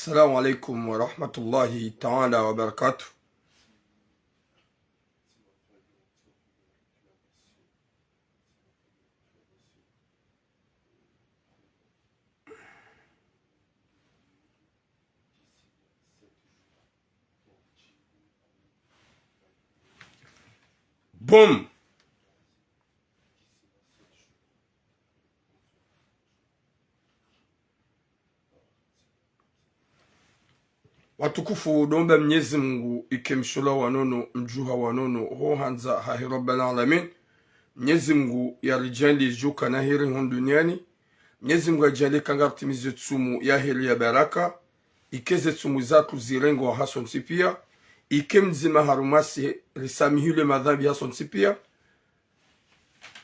السلام عليكم ورحمة الله تعالى وبركاته. Boom. Watukufu domba Mwenyezi Mungu ikemshula wanono mjuha wanono ho hanza hahi Rabbil Alamin. Mwenyezi Mungu yarijali joka na heri hon duniani. Mwenyezi Mungu ajali kangartimize tsumu ya heri ya baraka. Ikeze tsumu zatu zirengo wa hason sipia. Ikemzima harumasi risamihile madhambi hason sipia.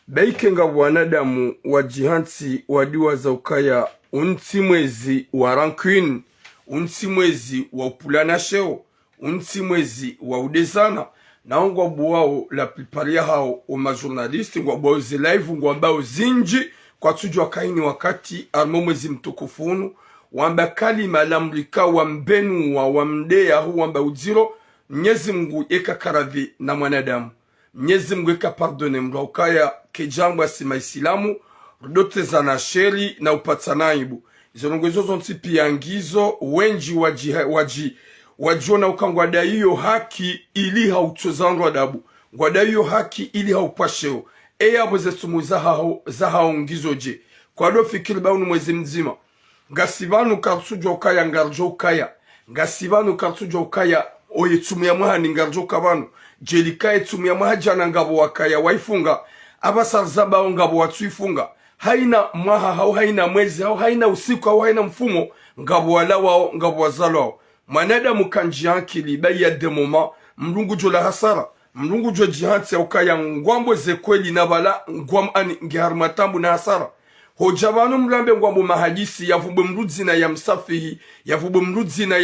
Baikenga wanadamu wa jihanti wadiwa za ukaya unti mwezi wa rankine, unti mwezi wa upulana sheo, unti mwezi wa udezana. Na ngwa buwao la piparia hao o majournalisti ngwa buwao zi live ngwa mbao zinji kwa tujua kaini wakati armo mwezi mtukufunu wamba kalima lamrika wambenu wa mdea hu wamba ujiro Mwenyezi Mungu eka karadhi na mwanadamu. Mwenyezi Mungu eka pardone mwa ukaya kejangwa sima Islamu rudote zana sheri na upatanaibu izonongozo zonti piangizo wenji wajiona ukangwada hiyo haki ili hautozanro adabu ngwada hiyo haki ili haupasheo eya boze sumu za hao ngizo je kwa do fikiri baunu mwezi mzima ngasibanu karsujo ukaya ngarjo ukaya ngasibanu karsujo ukaya oye tsumu ya muhani ngarjo kabanu jelikae tsumu ya muhajana ngabo wakaya waifunga abasarzaba ngabo watsuifunga haina mwaha hau haina mwezi hau haina usiku hau haina mfumo ngabo wala wao ngabo wazalo wao manadamu kanjiankili baya demoma mlungu jola hasara mlungu jo jihanti ya ukaya ngwambo zekweli na bala ngwam ani ngiharmatambu na hasara hojabanu mlambe ngwambo mahadisi yavube mrudzina ya msafihi yavube mrudzina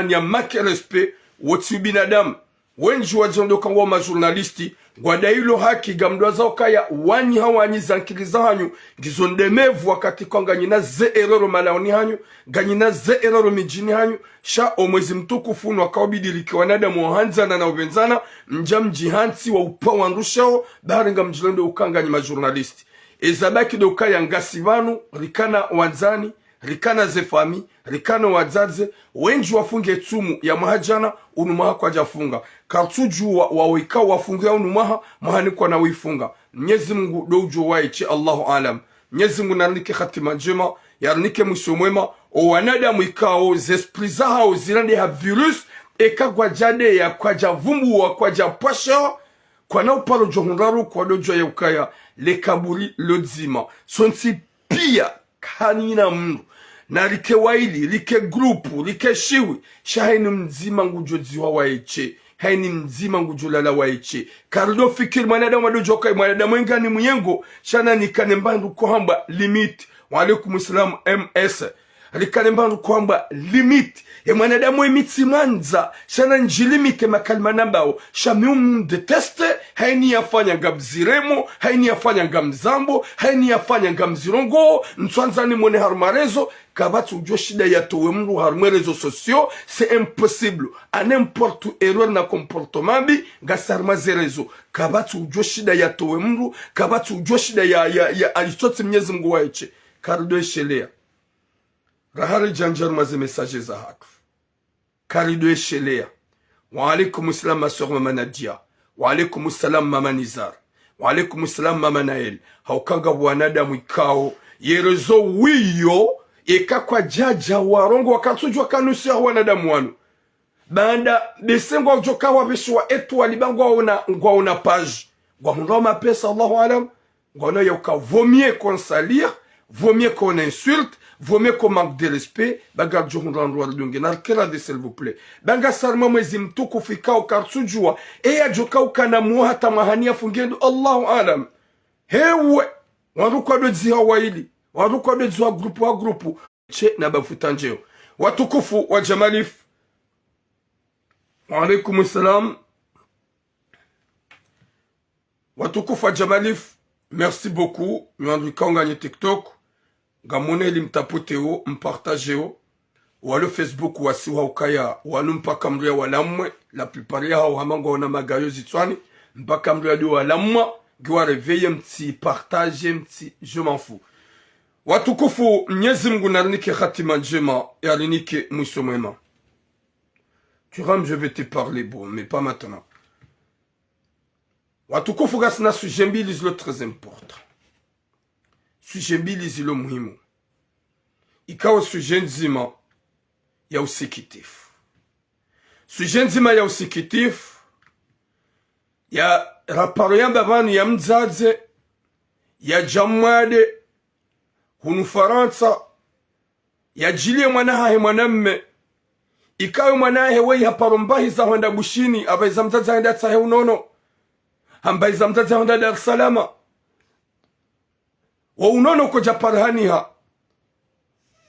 ya make respe wotsi binadamu wenji wajondo kangwa majournalisti ngwada hilo haki gamdwa zao kaya wanyi hawanyi zankiliza hanyu ngizondemevu wakati kwa nganyina ze eroro malaoni hanyu nganyina ze eroro mijini hanyu sha omwezi mtukufu wakaobidiliki wanadamu wahanzana na ubenzana mjam jihanti wa upa wandushao bahari nga mjilondo ukanganyi majournalisti ezabaki do kaya ngasivanu rikana wanzani rikana zefami, rikana wazaze, wenji wafunge tsumu ya mahajana, unumaha kwa jafunga. Kartuju wawika wafunge ya unumaha, mahani kwa na wifunga. Mwenyezi Mungu dojo waichi, Allahu alam. Mwenyezi Mungu narnike khatima njema, yarnike mwisho mwema, o wanadamu ikao, zespriza hao zirande ha virus, eka kwa jade ya kwa javumbu wa kwa japasha, kwa na upalo johunraru kwa dojo ya ukaya, le kaburi lodzima. Sonsi pia, kanina mnu na like waili, like grupu, like shiwi shahaini mzima ngujodziwa waiche haini mzima ngujulala waiche kardo fikir mwanadamu wadojoka mwanadamu ngani mwengo shana nikane mbandu kuhamba limit wa alaikum salam ms likane mbandu kuhamba limit ya mwanadamu emitimanza shana njilimite makalma nambao shamium deteste haini yafanya ngabziremo haini yafanya ngamzambo haini yafanya ngamzirongo ntwanzani mwone harumarezo kabatu ujo shida ya towe mru harume rezo sosio c'est impossible a n'importe erreur na comportement bi gasarmaze rezo kabatu ujo shida ya towe mru kabatu ujo shida ya alisote Mwenyezi Mungu waiche karido eshelea rahari janjar maze message za hatu karido eshelea wa alaikum salam ma soeur mama Nadia wa alaikum salam mama Nizar wa alaikum salam mama Nael haukanga wanadamu ikao yerezo wiyo eka kwa jaja warongo wakatujwa kanusi ya wanadamu wanu banda besengo wajoka wabishwa etu walibangwa una page ngwa ma pesa Allahu alam ngwa yoka vaut qu'on salir vaut mieux qu'on insulte vaut mieux qu'on manque de respect baga johunrandu walungi na kila de s'il vous plaît banga sarma mwezi mtuku fikao kartujwa ya joka ukana muha tamahania fungendo Allahu alam hewe waruko dozi hawaili waruko dozi wa grupu che na bafutanjeo watukufu wa Jamalif wa alaikum salam watukufu wa Jamalif merci beaucoup mwandu kanga nye TikTok gamone limtapoteo mpartageo walo Facebook wasi wa ukaya walo mpaka mria walamwe la plupart ya hao hamango wana magayo zitwani mpaka mria di walamwa giwa reveye mti partage mti je m'en fous. Watukufu Mwenyezi Mungu narinike khatima njema yarinike mwisho mwema. Turam, je vais te parler bon mais pas maintenant. Watukufu gasna sujet mbili zilo très important. Sujet mbili zilo muhimu. Ikawa sujet nzima ya usikitifu. Sujet nzima ya usikitifu ya raparo ya babanu ya mzaze ya jamwade hunu Faransa ya jilie mwanahahe mwanamme ikawe mwanahe wei haparombahi za honda bushini abaiza mzaze henda tsahe unono hambaiza mzaze honda Dar es Salaam wa unono ko japarhaniha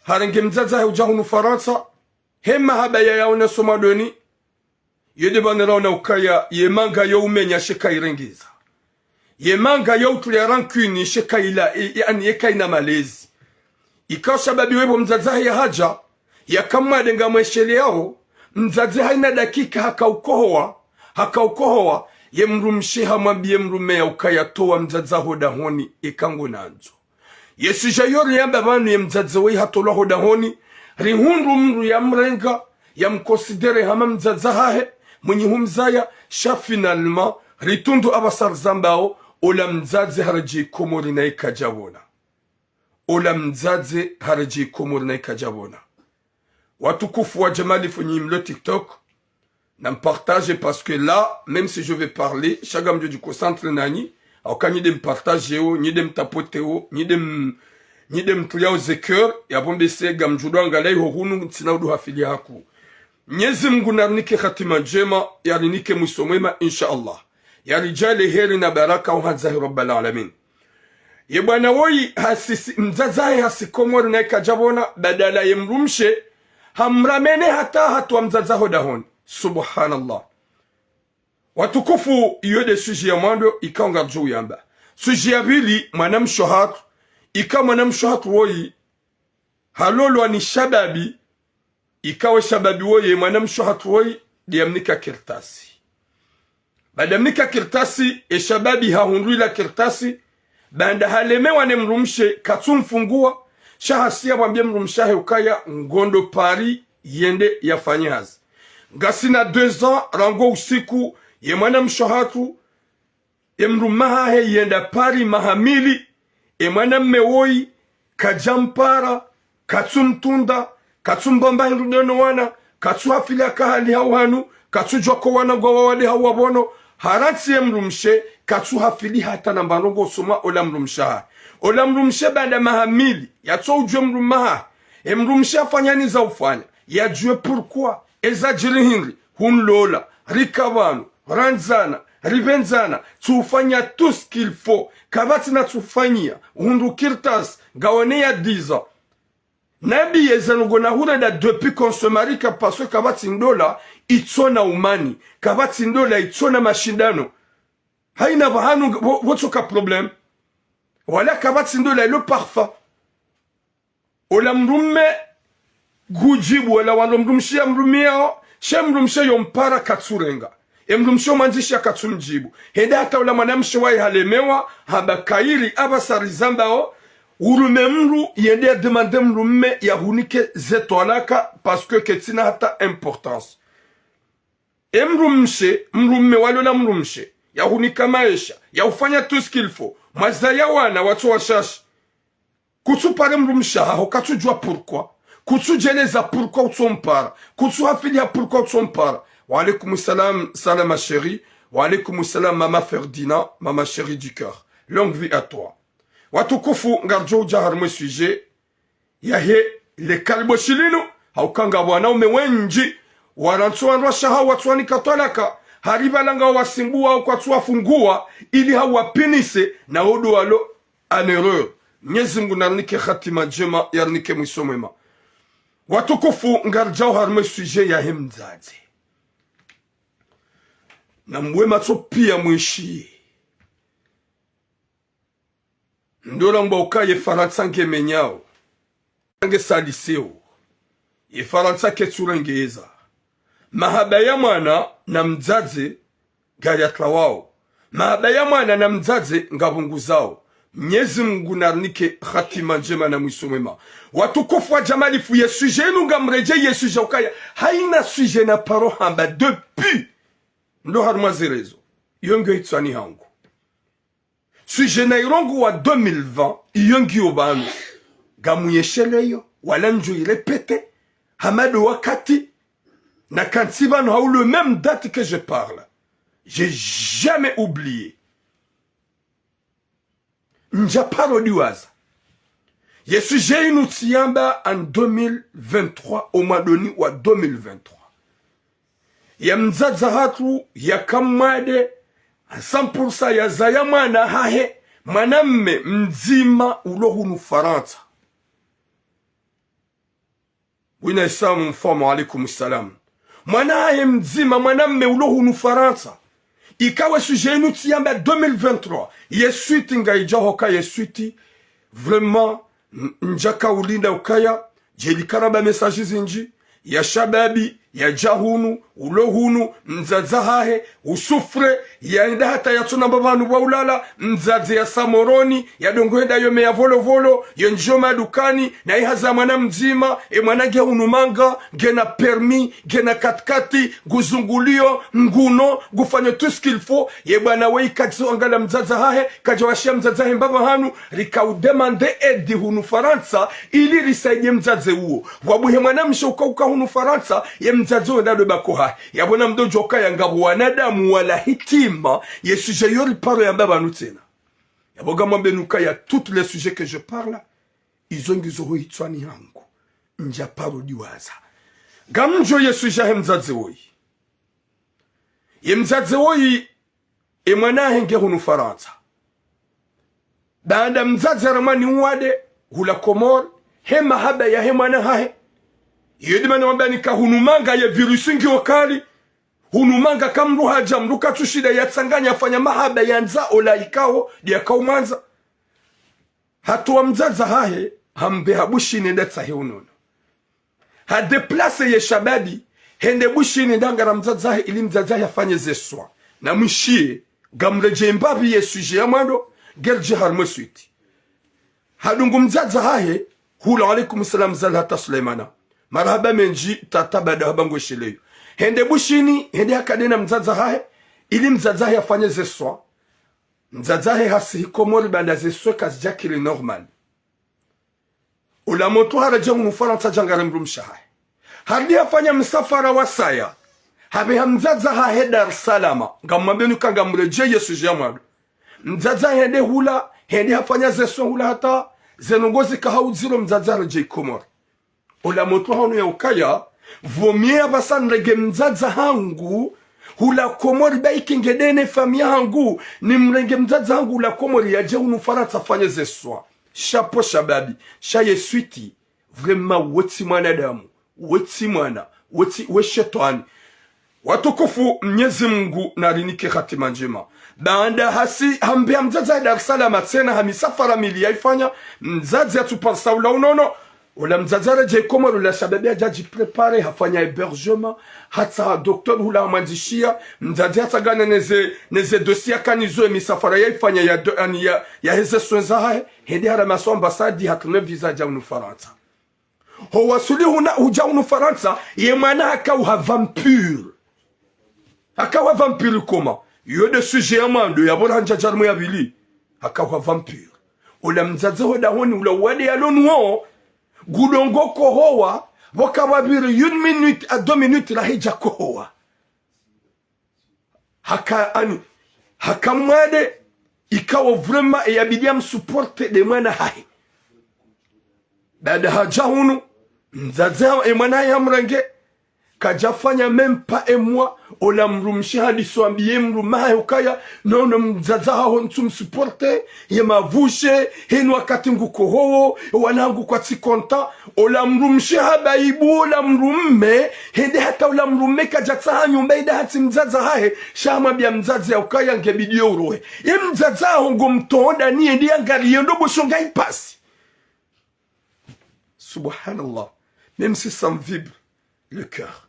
harenge mzaze huja hunu Faransa hema haba ya yaona somadoni yede baneraona ukaya yemanga yo umenya sheka irengiza yemanga yo tulia rankuni sheka ila yani yekaina malezi ikawa sababi webo mzazi ya haja ya kama denga mweshele yao mzazi haina dakika hakaukohoa ye mrumshi hamwambie mrume ukaya toa mzazi hoda honi ikangu nanzo yesu jayori yamba banu ye mzazi wei hatola hoda honi rihundu mru ya mrenga ya mkonsidere hama mzazi hahe mwenye humzaya sha finalement ritundu abasar zambao ola mzazi haraji komori na ikajabona ola mzazi haraji komori na ikajabona. Watukufu wa jamali funyim le TikTok na partage parce que là même si je vais parler chaque amjo du concentre nani auka ni dem partage o ni dem tapote o ni dem tulia o zeker ya bombe se gamjudo angalai ho hunu tinaudu hafili haku. Mwenyezi Mungu narinike khatima njema yarinike mwisho mwema insha Allah ya rijali heri na baraka wa hadzahi rabbal alamin. Ye bwana woi mzazahi hasikomori na ikajabona badala ye mrumshe hamramene hata hatu mzazaho dahon. Subhanallah. Watukufu yode suji ya mwando ikaonga juu yamba. Suji ya bili mwanamshohatu ika mwanamshohatu woi halolwa ni shababi ikawe shababi woye mwanamshohatu woi diamnika kirtasi. Badamnika kirtasi e shababi hahundwila kirtasi banda haleme wane mrumshe katumfungua shahasia wambie mrumshahe ukaya ngondo pari yende yafanyazi. Gasina 2 ans rango usiku ye mwana mshohatu ye mrumahahe yenda pari mahamili ye mwana mmewoi kajampara katumtunda katumbamba hindudono wana katuhafili kahali hawanu katujoko wana gwa wade hawabono harati ye mrumshe katuhafili hata nambarongo soma ola mrumshaha ola mrumshe banda mahamili yato ujwe mrumaha e mrumshe afanyani za ufanya yajue pourquoi eza jirihinri hunlola rikavanu ranzana rivenzana tufanya tout ce qu'il faut kabati na tufanyia hundu kirtas gawane ya 10 ans nabi yezanugo na hureda depuis konsomarika paswe kabati ndola itsona umani kabati ndola itsona mashindano haina bahanu wotoka problem wala kabati ndola ilo parfa ola mrume gujibu wala wano mrumshia mrumiao she mrumshia yompara katsurenga mrumshia manjisha katsumjibu heda hata ola mwanamshe wai halemewa haba kairi abasari zambao urume mru yende demande mrume ya hunike zetolaka parce que ketina hata importance mrume walola mrumshe ya hunika maisha ya ufanya tout ce qu'il faut mazaya wana watu washashi kutu pare mrumsha haho katujua pourquoi kutu jeneza pourquoi utsompara kutu hafilia pourquoi utsompara wa alaykoum salam salam ma chérie wa alaykoum salam mama Ferdinand mama chérie du cœur longue vie à toi. Watukufu ngarjo jahar mwe sujet ya he le kalbo shilinu haukanga wana umewenji warantuwa nrosha hawa tuwani katolaka hariba langa wasimbua au kwa tuwafungua ili hawa pinise na odu walo anereur. Mwenyezi Mungu narnike khatima njema yarnike mwisho mwema. Watukufu ngarjo harme sujet ya he mzazi na mwema topia mwishi ndola mba ukaye Faransa nge menyao nge saliseo ye Faransa ketsurengeza mahaba ya mwana na mzazi gayatla wao, mahaba ya mwana na mzazi ngabungu zao. Mwenyezi Mungu narnike khatima njema na mwisho mwema. Watukufu wa jamalifu ye suje yenu ngamreje ye suje ukaya haina suje na paro hamba depuis ndo harmazirezo yongo itsani hangu suje na irongo wa 2020 yongi obanu gamuyesheleyo wala njo irepete hamado wakati na kantiba no haou le même date que je parle. J'ai jamais oublié. Nja parodiwaza. Yesu j'ai tiamba en 2023 au mois de wa 2023. Ya mzaza hatu ya kamade 100% ya zayama na hahe mwanamme mzima ulohunu Faransa. Wina isamu mfamu alaikum salam. Mwanaye mzima mwanamme ulohunu Faransa. Ikawa sujenu tiyamba 2023. Yesuiti nga ijahoka yesuiti. Vraiment, njaka ulinda ukaya. Jelikaraba mesajizi nji. Ya shababi, ya jahunu, ulohunu, mzazahahe, usufre, ya inda hata ya tuna babanu wa ulala, mzazi ya samoroni, ya dongoenda yome ya volo volo, ya njoma dukani, na ihaza mwana mzima, mwana ge unumanga, gena permis, gena katkati, guzungulio, nguno, gufanya tout ce qu'il faut, ye bwana wei kajizo angala mzazahahe, kajawashia mzazahe mbaba hanu, rika udemande edi hunu Faransa, ili risaidie mzaze uo. Wabuhe mwana mshoka uka hunu Faransa, ye mzaze uo ndado bakoha. Ya bona mdojo oka ya ngabu wanadamu wala hitima, ye sujet yori paro ya mbaba nutena. Ya boga mwambe nuka ya toutes les sujets que je parle, izongi zoho hitwani hangu. Nja paro diwaza. Gamjo ye sujet he mzaze oi. Ye mzaze oi, e mwana henge hunu Faransa. Baada mzaze ramani uwade, hula komor, he mahaba ya he mwana hahe. Yedi mwana wambani ka hunumanga ya virusi ngi wakali. Hunumanga kamruha jamruka tushida ya tsanganya fanya mahaba ya nza ola ikao diya kaumanza. Hatuwa mzaza hahe, hambe habushini ndetsa he unono. Hadeplase ye shabadi, hende bushini ndangara mzaza hahe ili mzaza hahe afanye zeswa. Na mshie, gamreje mbabi ye suje ya mwando, gerje harmo suiti. Hadungu mzaza hahe, hula alaikum salam zalhata Suleimana. Marhaba menji tata bada habango sheleyo. Hende bushini, hende hakadena mzaza hahe, ili mzaza hahe afanye zeswa. Mzaza hahe hasi hikomori banda zeswa kazijakili normal. Ula moto harajangu mfaransa jangare mrumsha hahe. Hardi hafanya msafara wa saya. Habe mzaza hahe Dar es Salaam. Ngamambenu kanga mreje yesu jamadu. Mzaza hende hula, hende hafanya zeswa hula hata. Zenongozi kahauziro mzaza haraje ikomori. Ola moto hanu ya ukaya, vomia basan rege mzaza hangu, hula komori baiki ngedene famia hangu, ni mrenge mzaza hangu hula komori ya je unufaransa fanye zeswa. Chapeau shababi, shaye suiti, vraiment weti mwana damu, weti mwana, we shetani. Watukufu Mwenyezi Mungu na rinike khatima njema. Baada hasi hambia mzaza Dar es Salaam tena hamisafara mili yaifanya, mzazi atuparsa ula unono, Ola mzazara je koma lula sababi ajaji prepare hafanya hébergement hata doktor hula amandishia mzazi hata gana neze dossier kanizo emisafara yaifanya ya heze sonza hae hedi haramaso ambasadi hatume visa jaunu Faransa ho wasuli huna ujaunu Faransa ye mwana hakawa vampire koma yo de sujet amando ya bona njajarmo ya bili hakawa vampire ola mzazi hoda honi ula wade ya lonwo Gudongo kohowa, wakawabiri 1 minute à 2 minutes la hija kohowa. Hakamwade, ikawa vraiment yabidia msuporte de mwana hae. Baada haja hunu, mzazea mwana ya mrenge, kajafanya même pas un mois, ola mrumshi hadi swambie mrumahe ukaya, nono mzazea hontu msuporte, ye mavushe, henu wakati ngukoho, wanangu kwa tikonta, ola mrumshi habaibu, ola mrumme, hende hata ola mrumme kajatsaha nyumba ida hati mzazea hae, shama bia mzazea ukaya ngebidio urohe. Ye mzazea hongo mtoonda ni endi angari, yondo boshonga ipasi. Subhanallah. même si ça me vibre le cœur.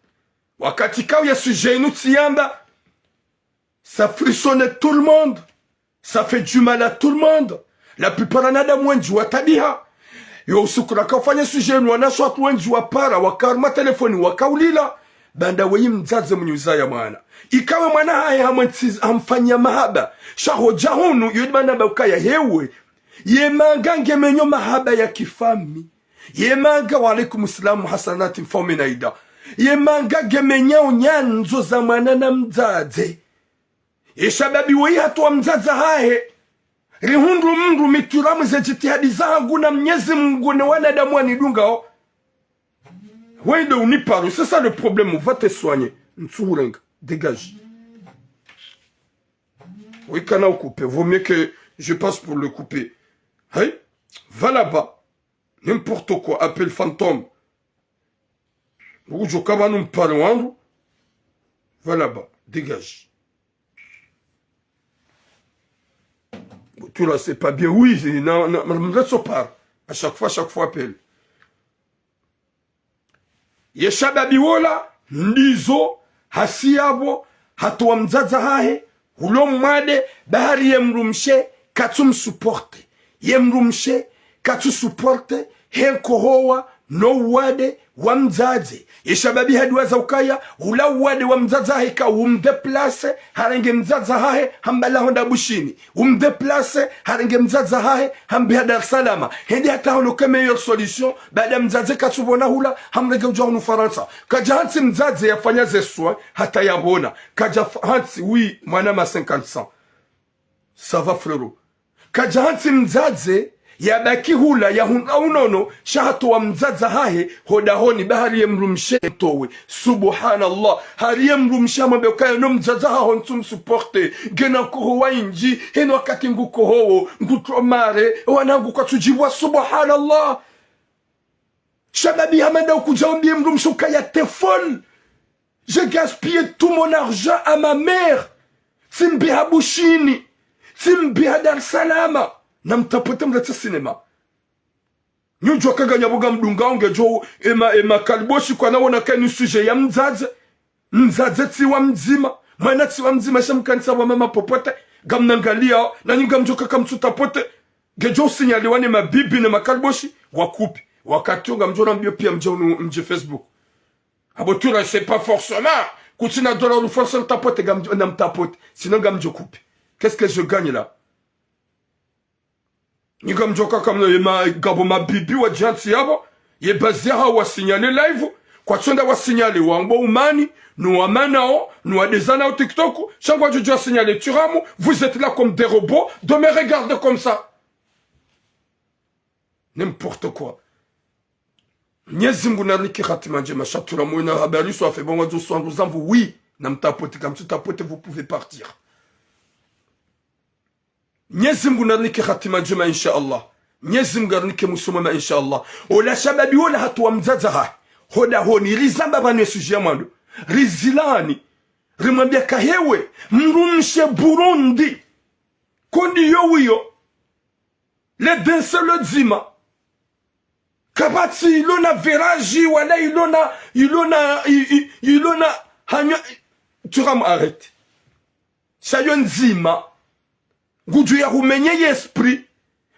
Wakati kauya sujet nous tiamba, ça frissonne tout le monde. Ça fait du mal à tout le monde. La plupart en adam wengi watabiha. Yo usukura kafanya sujet nous wanasho watu wengi wapara wakarma telefoni wakaulila. Banda weyi mzaze mnyuzaya mwana. Ikawe mwana haya hamfanya mahaba. Shahoja hunu yudimana baukaya hewe. Yemanga menyo mahaba ya kifami. Yemanga wa alaikum salamu hasanati mfaume naida. Yemanga gemenya unyanzo za mwana na mzaze. Ishababi weyi hatuwa mzaza hae. Rihundu mndu mituramu za jitihadi zangu na mnyezi Mungu na wanadamu wanidunga. Oui, de on y parle, c'est ça le problème, on va te soigner. Dégage. Oui, canal coupé, vaut mieux que je passe pour le couper. Hey, va là-bas. N'importe quoi, appelle fantôme. Ou je cabane un parle, va là-bas, dégage. Tout là, c'est pas bien. Oui, non, laisse pas. À chaque fois, appelle. Yeshababi wola, ndizo, hasiyabo, hatuwa mzaza hahe, hulo mwade, bahari yemrumshe, katum supporte. Yemrumshe, katu supporte, henko hoa, no wade, wa mzaze. Yeshababi haduwa za ukaya, hula wade wa mzaza hahe ka umdeplase, harenge mzaza hahe, hambala honda bushini. Umdeplase, harenge mzaza hahe, hambiha Dar Salama. Hendi hata hono ke meilleure solution, baada mzaze katubona hula, hamrege ujua hunu Faransa. Kaja hansi mzaze yafanya ze soin, hata yabona. Kaja hansi, oui, mwanama 50 ans. Ça va frérot. Kaja hansi mzaze, ya baki hula ya unono shahato wa mzaza hahe hodahoni bahari yemrumshe towe subhanallah hari yemrumshe mabekaya no mzaza haho ntum supporte gena ko wainji heno wakati nguko ho ngutromare wanangu kwa tujibwa subhanallah shababi hamanda ukujambie mrumshe kaya tefol j'ai gaspillé tout mon argent à ma mère simbi habushini simbi Dar Salama na mtapote mlete sinema. Nyujwa kaga nyabuga mdunga onge jo ema kalboshi kwa na wana kani suje ya mzaze. Mzaze tiwa mzima. Mwana tiwa mzima shamkanisa wa mama popote. Gamnangalia na nyinga mjoka kamtuta pote. Gejo sinyali wane mabibi na makalboshi. Wakupi. Wakatunga mjona mbio pia mje Facebook. Abotura c'est pas forcément. Kutina dola ou forcément tapote na mtapote. Sinon gamjo kupi. Qu'est-ce que je gagne là? Ni comme joka comme ma gabo ma bibi wa janti yabo ye bazia wa signaler live kwa tsonda wa signaler wa ngbo umani nous amanao nous adesana au TikTok chaque fois je dois signaler turamu vous êtes là comme des robots de me regarder comme ça n'importe quoi Nyezimbu na liki khatima njema shatura mwina habari so fait bon wazo so vous oui na mtapote comme tout tapote vous pouvez partir Nyezimbu narnike khatima njema insha Allah. Nyezimbu narnike musumama insha Allah. Ola shababi wala hatuwa mzazaha. Hoda honi rizamba banu sujia mando. Rizilani. Rimambia kahewe. Mrumshe Burundi. Kondi yowiyo. Le dense le zima. Kabati ilona veraji wala ilona hanya. Tu ram arrête. Sayon zima. Guju ya humenye esprit.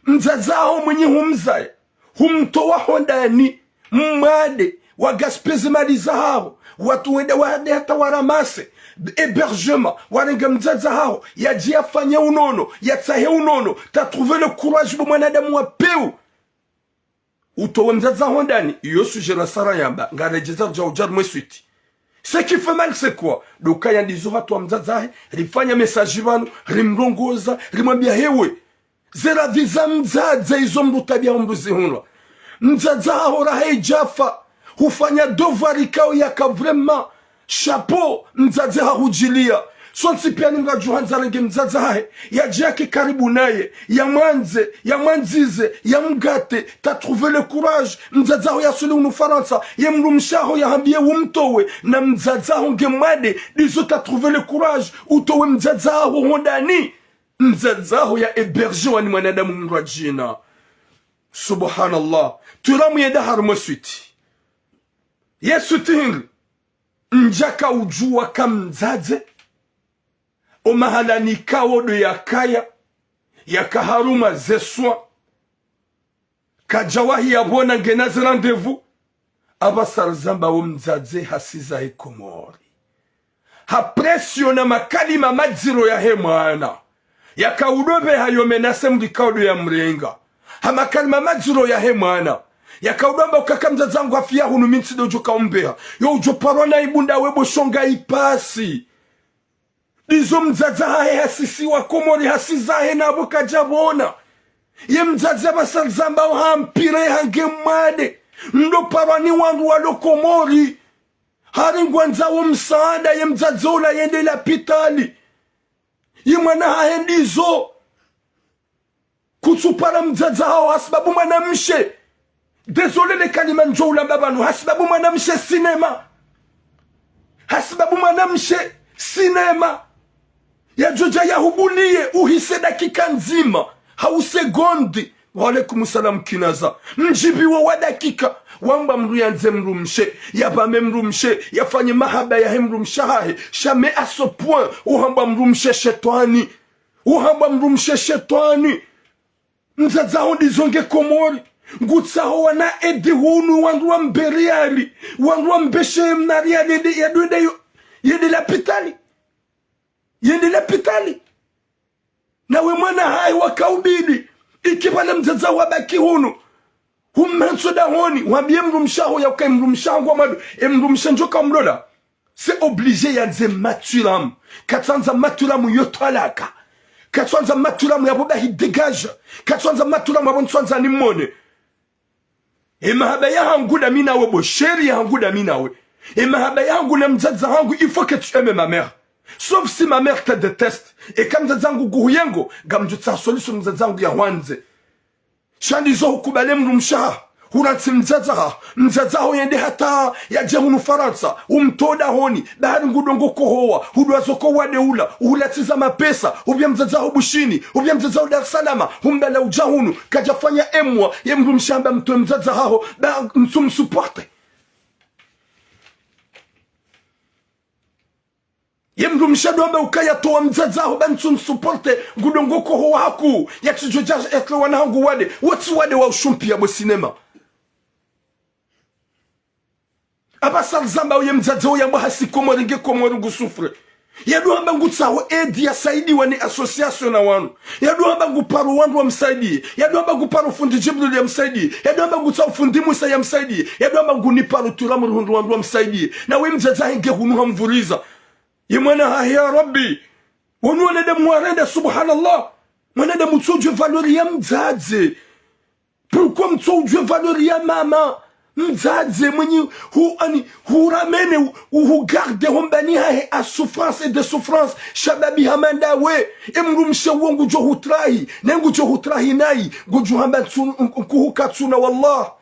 Mzazao mwenye humzae. Humtoa hondani. Mwade. Wagaspeze mali zao. Watu wende wade hata waramase. Hébergement. Warenga mzazao. Yaji afanye unono. Yatsahe unono. Ta trouvé le courage bu mwanadamu wa peu. Utowe mzazao hondani. Iyo suje la sarayamba. Ngarejeza ujar mweswiti. Ce qui fait mal c'est quoi? Doka ya ndizora to mzazahe, rifanya message banu, rimrongoza, rimwambia hewe. Zera viza mzaza izo mbutabia mbuzi hunwa. Mzazaha ora hei jafa, hufanya devoir ikao yaka vraiment chapeau mzazaha hujilia. Sonsi pia ninga juhanza renge mzazahe, ya jake karibu naye, ya mwanzize, ya mgate, ta trouvé le courage, mzazaho ya sule unu Faransa, ya mrumshaho ya hambie umtowe, na mzazaho ngemade, dizo ta trouvé le courage, utowe mzazaho hondani, mzazaho ya héberge wani mwanadamu mrajina. Subhanallah, turamu yeda harmo switi. Yesu tingi njaka ujua kamzaze omahalani kawodo ya kaya ya kaharuma zeswa kajawahi ya bona ngenazi rendez-vous abasarzamba omzaze hasiza Komori hapresiona makalima madziro ya hemwana ya kaudobe hayo menase mlikaudo ya mrenga hamakalima madziro ya hemwana ya kaudomba ukakamza zangu afia hunu mintside ujoka umbea yo ujoparwa na ibunda webo shonga ipasi dizo mzaza hae hasisi wa Komori hasiza hae na aboka jabona ye mzaza basarzamba hampire hange mwade ndo parwa ni wangu walo Komori haringwa nzawo msaada ye mzaza ula yende la pitali ye mwana haendizo kutsupara mzaza hao hasibabu mwana mshe désolé les kalima njoula babanu hasibabu mwana mshe sinema hasibabu mwana mshe sinema ya joja ya hubulie uhise dakika nzima hausegondi waalaikum salam kinaza mjibiwa wa dakika wamba mru yanze mru mshe yabame mru mshe yafanye mahaba ya mru mshahe jamais à ce point uhamba mru mshe shetani uhamba mru mshe shetani mzaza hondi zonge Komori ngutsaho wana edi hunu wanduwa mberiali wanduwa mbeshe mnariali yede la pitali yede la pitali nawe mwana hai wakaubidi ikibala mzaza wabaki hunu humanso da honi wambie mrumshaho ya ukai mrumshaho kwa madu mrumshanjo kamlola c'est obligé ya nze maturam katsanza maturamu yotwalaka katsanza maturamu ya boba hidegage katsanza maturamu ya bontswanza ni mone mahaba yangu na mina we bosheri yangu na mina we mahaba yangu na mzaza yangu il faut que tu aimes ma mère sauf si ma mère te déteste et comme mzaza yangu guhuyengo gamjutsa solution mzaza yangu ya wanze shandizo hukubale mrumshaha huratsi mzaza ho yende hata ya jehunu Faransa umtoda honi bahari ngudongo kohoa hudwazoko wadeula uhulatiza mapesa ubya mzaza ho bushini ubya mzaza ho Dar es Salaam humbala ujahunu kajafanya emwa ye mrumshamba mtwe mzaza ho ba msumsuporte ye mrumshado amba ukaya toa mzaza ho ba msumsuporte ngudongo kohoa haku ya tijoja ekle wanangu wade what's wade wa ushumpi ya bo cinema abasal zamba uye mzazo ya mbahasi Komori nge Komori gusufre yadu hamba ngutsaho edi ya saidi wani association na wanu yadu hamba nguparu wandu wa msaidi yadu hamba nguparu fundi Jibril ya msaidi yadu hamba ngutsaho fundi Musa ya msaidi yadu hamba nguniparu turamu hundu wandu wa msaidi na we mzaza henge hunu hamvuriza ye mwana ya Rabbi wanu wanede mwarenda subhanallah mwanede mtsojwe valori ya mzaze pourquoi mtsojwe valori ya mama mzaze mwenye huramene hugarde hombani hae a souffrance et de souffrance shababi hamanda we emrumshe wongu jo hutrahi nengu jo hutrahi nai guju hamba kuhukatsuna wallah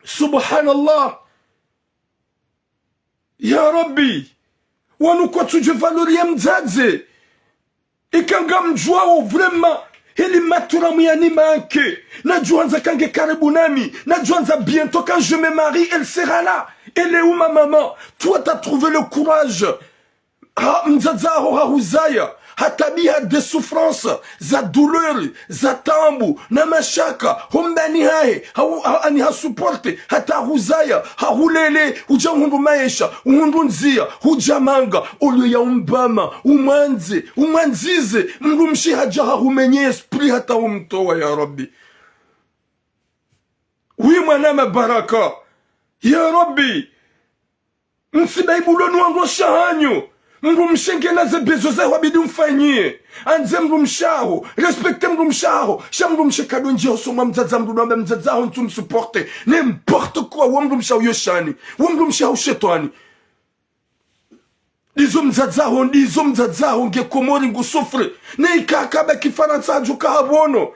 subhanallah ya Rabbi wanu kwa tuje valori ya mzaze ikanga mjuao vraiment hili maturamu ya ni manke na juanza kange karibu nami na juanza bientôt quand je me marie elle sera là elle est où ma maman toi t'as trouvé le courage mzazaho hahuzaya hatabia de souffrance za douleur za tambu na mashaka hombani hae ani hasuporte hata huzaya hahulele ujangundu maisha ungundu nzia hujamanga olyo ya umbama umanzize mrumshi hajaha humenye esprit hata umtowa ya Rabbi wi mwanama baraka ya Rabbi msibaibulonu wangu shahanyo mrumshenge na zebezo za wabidi mfanyie anze mrumshaho respecte mrumshaho shamrumshe kadonje osoma mzaza mrumba mzazaho ntumsuporte n'importe quoi wamrumshaho yoshani wamrumshaho shetani dizo mzazaho nge Komori ngusufre ne ikakaba kifaransa ajuka habono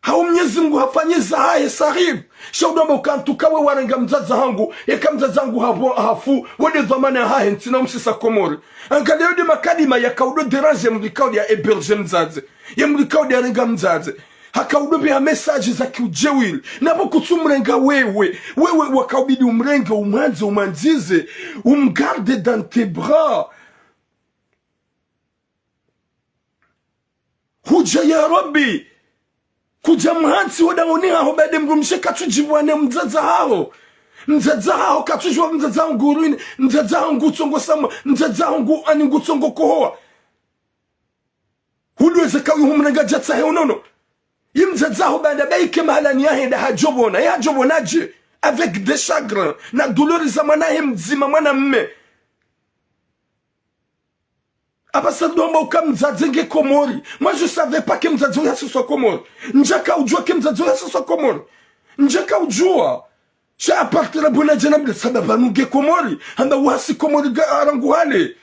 hao Mwenyezi Mungu hafanyiza haye sahib shaudomba ukantuka we warenga mzaza hangu eka mzaza hangu hafu wade dhamana hahe ntina msisa Komori angalia yode makadima ya kaudo derange mrikaudi ya eberge mzaze ya mrikaudi ya renga mzaze hakaudobea message za kiujewili nabo kutumrenga wewe wakaubidi umrenge umanzize umgarde dans tes bras huja ya Rabbi kuja mhansi wadaonia ho bade mrumshe katujibwane mzaza hao katujwa mzaza hao nguruini mzaza hao ngutsongo sama mzaza hao ani ngutsongo kohoa hulweze kawi humrenga jatsa he unono yimzaza hao bade baike mahalani yahenda hajobonaje avec des chagrins na douleur za mwanahe mzima mwana mme abasadomba ukamzadzenge Komori. Moi je savais pas que mzadzo yasi soit Komori. Njaka ujua que mzadzo yasi soit Komori. Njaka ujua. Cha apartira bona janabile sababa nuge Komori. Handa wasi Komori arangu hale.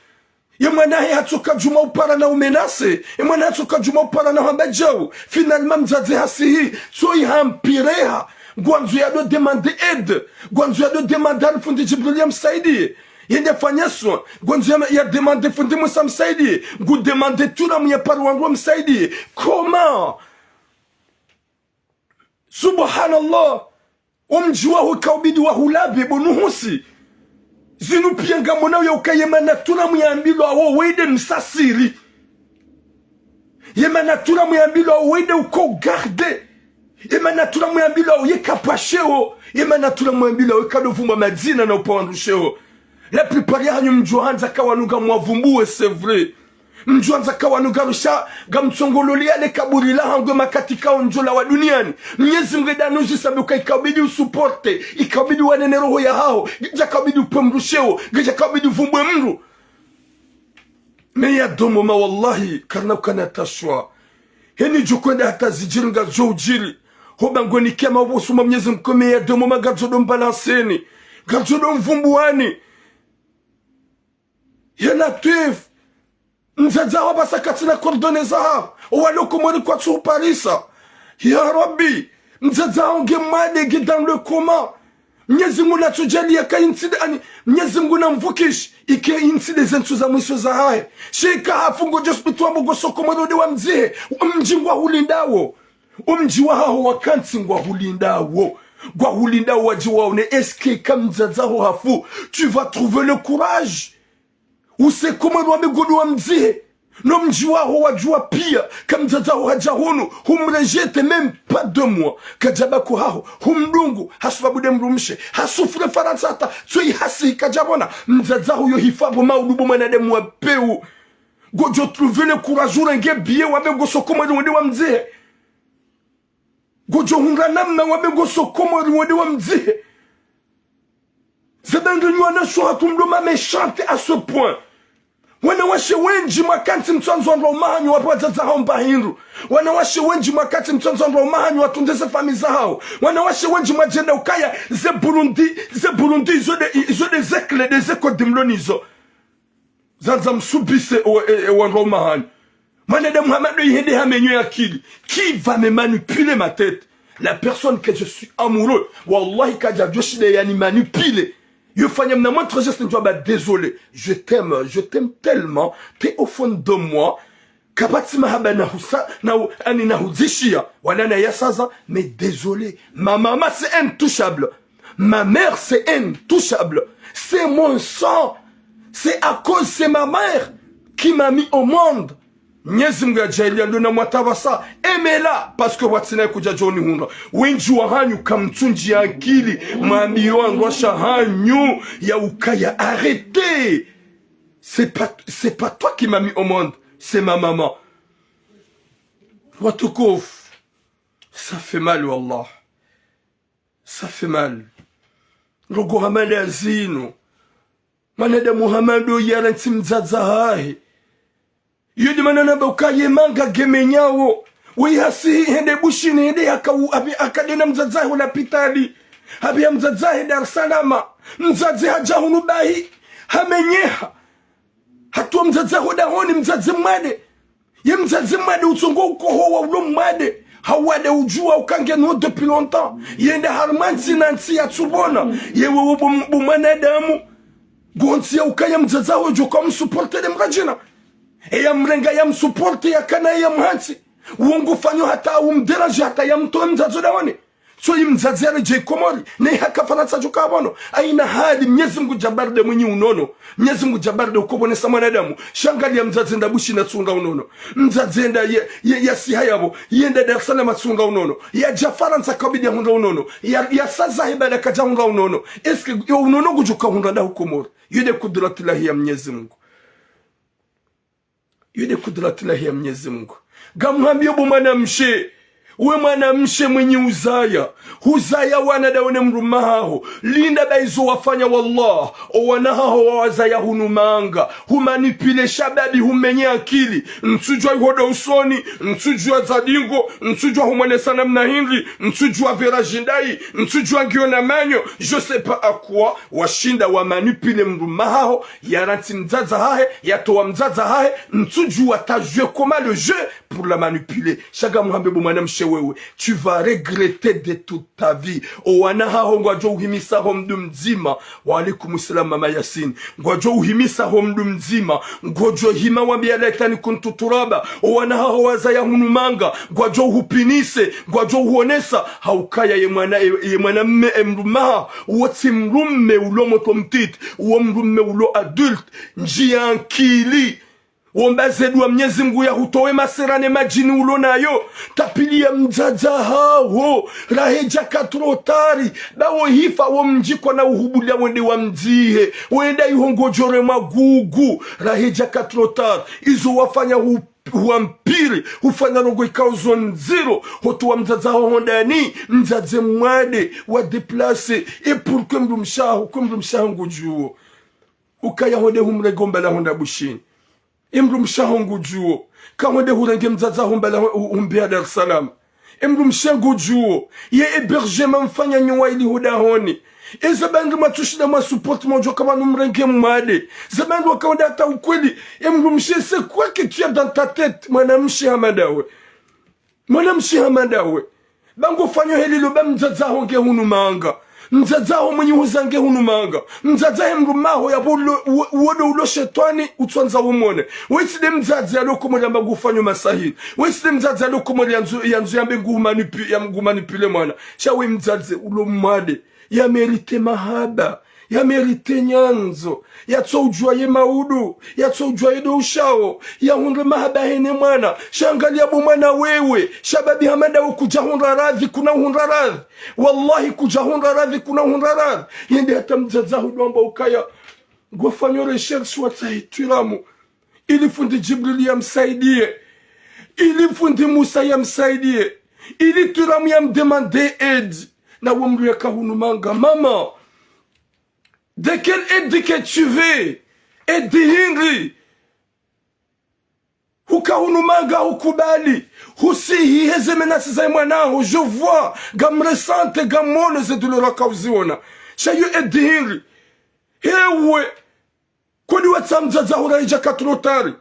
Yemwana hatoka juma upara na umenase. Yemwana hatoka juma upara na hambajao. Finalement mzadze hasihi. So ihampireha. Gwanzu ya do demander aide. Gwanzu ya do demander fundi Jibril Msaidi. Yende fanyaswa gonzo ya demande fundi Musa Msaidi gu demande tuna mwenye parwangu Msaidi comment subhanallah umjua hukaubidi wa hulabi bonuhusi zinu pianga mona ya ukayemana tuna mwenye ambilo awo wede msasiri yemana tuna mwenye ambilo awo wede uko garde yemana tuna mwenye ambilo awo yekapasheo yemana tuna mwenye ambilo awo kadovuma madina na upawandusheo. La plupart ya mjuanza kawanuga mwavumbue c'est vrai. Mjuanza kawanuga rusha gamtsongololi ale kaburi la hangwe makatika onjola wa duniani. Mwenyezi Mungu danuzi sabuka ikabidi usuporte, ikabidi wanene roho ya hao, ikabidi upemrusheo, ikabidi vumbwe mru. Mais ya domoma wallahi karna ukana tashwa. Heni jukwenda hata zijiringa jojiri. Hoba ngoni kema wosuma Mwenyezi Mungu ya domoma gajodom balanseni. Gajodom vumbuani. Yana tuif mzaza wabasa katina kordone zaha walo komori kwa tsu parisa ya Rabbi mzaza onge madege dans le coma Mwenyezi Mungu natujali yaka inside ani Mwenyezi Mungu namvukish ike inside zentu za mwisho za hae shika hafungo hospital mbogo sokomoro de wamzie umjingwa hulindawo umjiwa hao wakansi ngwa hulindawo gwa hulindawo wajiwa ne eske kamzaza ho hafu tu vas trouver le courage. Use komori wamegodo wamzie no mjiwa ho wajua pia kamzaza ho hajahunu humrejete même pas 2 mois kajabako hao humdungu hasubabude mrumshe hasufure faransata tsoi hasi kajabona mzaza ho yo hifabo maudubu manademu wa peu gojo trouver le courage urenge bien wamego sokomori wode wamzie gojo hunga namna wamego sokomori wode wamzie. Zadanganyo anasho hatumdoma méchante à ce point. Wanawashe wenji makanti mtwanzo ndo mahanyo wapazaza hao mbahindu. Wanawashe wenji makanti mtwanzo ndo mahanyo watundeze famiza hao. Wanawashe wenji majenda ukaya ze Burundi izo de zekle de zeko dimlonizo. Zanza msubise wando mahanyo. Manede Muhammad yihede hamenyo akili. Qui va me manipuler ma tête? La personne que je suis amoureux. Wallahi kaja joshide yani manipuler. Je fais mon montre geste désolé, je t'aime tellement, t'es au fond de moi. Kabati mahabana husa na ani na huzishia wala na yasaza, mais désolé, ma maman c'est intouchable. Ma mère c'est intouchable. C'est mon sang. C'est à cause c'est ma mère qui m'a mis au monde. Mwenyezi Mungu ajalia ndo na mwatawasa emela paske watina kuja joni hunga wenju wa hanyu kamtunji akili maambio wangu hanyu ya ukaya arrêtez. C'est pas toi qui m'a mis au monde, c'est ma maman. Watukouf, ça fait mal wallah, ça fait mal. Rogo hamada azino manada Muhammadu yaranti mzaza hai yudi manana baukaye manga gemenyawo wihasi hende bushini hende akadena mzazahi unapitali habia mzazahi Dar es Salaam mzazi hajahunu bahi hamenyeha hatua mzazahi udahoni mzazi mwade ye mzazi mwade utongo ukohowa ulo mwade hawade ujua ukange no depuis longtemps yende harmansi nansi ya tsubona yewe bumanadamu gonsi ya ukaya mzazahi ujo kwa msuporte de mrajina. Eya mrenga ya msuporte ya kana ya mhansi. uongo fanyo hata umderaji hata ya mtu mzazo dawane so imzazi areje komori na haka fanatsa joka bono aina hadi Mwenyezi Mungu jabarde mwenye unono Mwenyezi Mungu jabarde ukobonesa mwanadamu shangali ya mzazi ndabushi na tsunga unono mzazi enda ya sihayabo yenda Dar es Salaam tsunga unono ya Jafaransa kabidi hunda unono ya saza ibada kaja hunda unono eske yo unono gujuka hunda da hukomori yude kudratillahi ya Mwenyezi Mungu yude kudratillahi ya Mwenyezi Mungu gamwambie bo mwanamshe we mwanamshe mwenye uzaya wanadaone mrumaho linda baizo wafanya wallah o wanaho wazaya hunumanga humanipile shababi humenye akili nsujwa ihoda usoni nsujwa zadingo nsujwa humane sana mnahindri nsujwa vera jindai nsujwa ngiona manyo je sais pas à quoi washinda wamanipile mrumaho yaranti mzaza hahe yatoa mzaza hahe nsujwa tajue comment le jeu pour la manipuler chaga muhambe bu mwanamshe wewe tu vas regretter de toute ta vie owana haho ngwajo uhimisa ho mdu mzima wa alaikum salam mama Yasin ngwajo uhimisa ho mdu mzima ngojo hima wambia laitani kuntu turaba owana haho wazaya hunumanga ngwajo uhupinise ngwajo uonesa haukaya ye mwana mme emrumaha woti mrumme ulo motomtit uo mrumme ulo adult njia ankili Wombazedwa Mwenyezi Mungu ya hutowe maserane majini ulonayo tapilia mzaza hao raheja katrotari bawo hifa wo mjikwa na uhubulia wende wa mzihe wenda yuhongojore magugu raheja katrotari izo wafanya huampiri hufanya rongo ikauzo nziro hotu wa mzaza hondani mzaze mwade wa deplase e pour que mrumshaho ngujuo ukaya honde humregomba la honda bushini imru mshahongu juo kawende hurenge mzaza humbala humbia Dar es Salaam imru mshangu juo ye hébergement mfanya nywa ili hudahoni ezabangi matushida ma support mojo kama numrenge mwade zabangi wakawenda hata ukweli imru mshe c'est quoi que tu as dans ta tête mwanamshi hamadawe bango fanyo heli loba mzaza honge hunumanga mzazaho mwenye huzange hunumanga mzazahe mrumaho ya uodo ulo shetani utwanza umone weside mzazi alokomori amba gufanyo masahili weside mzazi alokomori yanzu yambe ngumanipile mwana shawe mzazi ulo mwade ya merite mahaba ya merite nyanzo ya tsoujwa ye maudu ya tsoujwa ye doushao ya hundre mahaba hene mwana shangalia bo mwana wewe shababi hamada kuja hundra radhi kuna hundra radhi wallahi kuja hundra radhi kuna hundra radhi yende hata mzazahu domba ukaya gofanyo recherche watahitiramu ili fundi Jibril yamsaidie ili fundi Musa yamsaidie ili turamu yamdemande aide na wamru ya kahunumanga mama de quelle aide que tu veux? Aide hingri. Hukahunumanga hukubali. Husihi heze menasi za mwanao. Je vois. Gam resante gamone ze dulora kauziona. Shayu aide hingri. Hewe. Kodi watsamzaza huraija katrotari.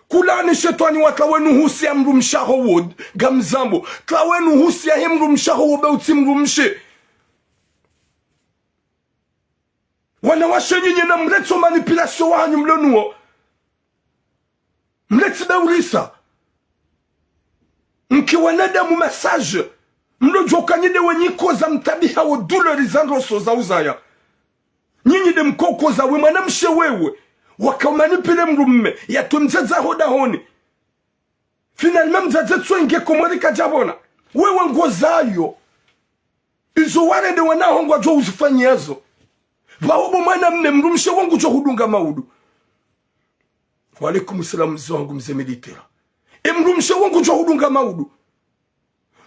Kulani shetani watawenu husi ya mrumshaho wod. Gamzambo. Klawenu husi ya mrumshaho wobe utimrumshe. Wanawashe nyinyi na mletso manipulation wanyu mlonuo mletsi beurisa mki wanadamu massage mlojoka nyide wenyiko za mtabiha wa douleur zandro soza uzaya nyinyi de mkoko za we mwanamshe wewe wakamanipule mrumme yatumzaza hodahoni finalement mzaze tswenge komorika jabona wewe ngozayo izo warende wanahongwa jo uzifanyazo Waobo mwana mme mrumshe wangu jo hudunga maudu. Wa alaikum salam mzee wangu mzee militera. Mrumshe wangu jo hudunga maudu.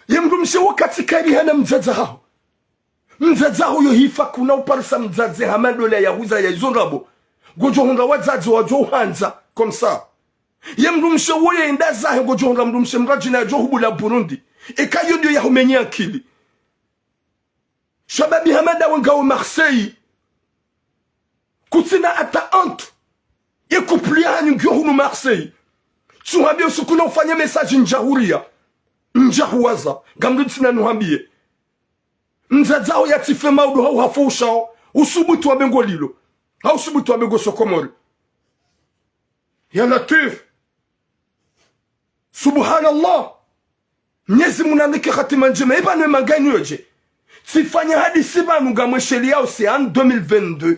Mrumshe wakati kari hana mzaza hao. Mzaza hao hifa kuna uparsa mzaze hamadole ya huza ya izonrabo. Gojo honda wazazi wa jo hanza. Comme ça. Mrumshe woye indaza gojo honda mrumshe mrajina ya jo hubula Burundi. Kayo ndio ya humenye akili. Shababi hamada wangao Marseille. Kutsina ata antu ye kuplia hanyu hunu Marseille tuhabie usukuna ufanya message njahuria njahuwaza gamdu tsina nuhabie mzadzao ya tife maudu hau hafushao usubutu wa bengo lilo hau subutu wa bengo sokomori ya Latif subhanallah Mnyezi munandike khatima njema ibanu magani yoje tifanya hadisi banu gamwe sheria Ocean 2022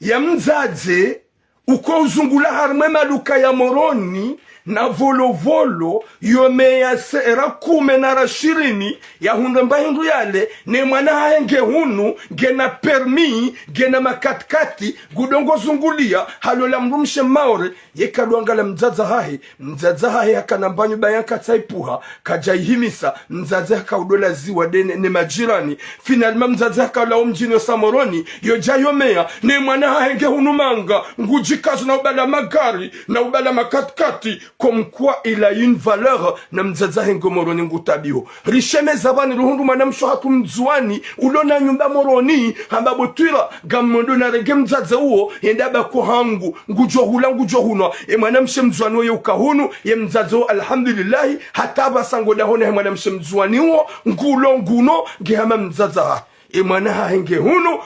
ya mzaze uko uzungula harme maduka ya Moroni na volovolo yome ya sera kume na rashirini ya hundamba hindu yale ne mwana haenge hunu gena permis gena makatkati gudongo zungulia halola mrumshe maore yekaduangala mzaza hahe hakanambanyu bayanka taipuha kajaihimisa mzaze hakaudola ziwa dene ne majirani finalma mzaze hakaula mjini Samoroni yojayomea ne mwana haenge hunu manga ngujikazu na ubala magari na ubala makatkati comme quoi il a une valeur na mzaza hengo Moroni ngutabio risheme zabani ruhundu manamsho hatu mzwani ulona nyumba Moroni hambabo twira gamondo na rege mzaza uo endaba ko hangu ngujohula ngujohuna manamshe mzwani uo ukahunu ye mzaza uo alhamdulillah hataba sango dahone manamshe mzwani uo nguno ngehama mzaza mwana henge huno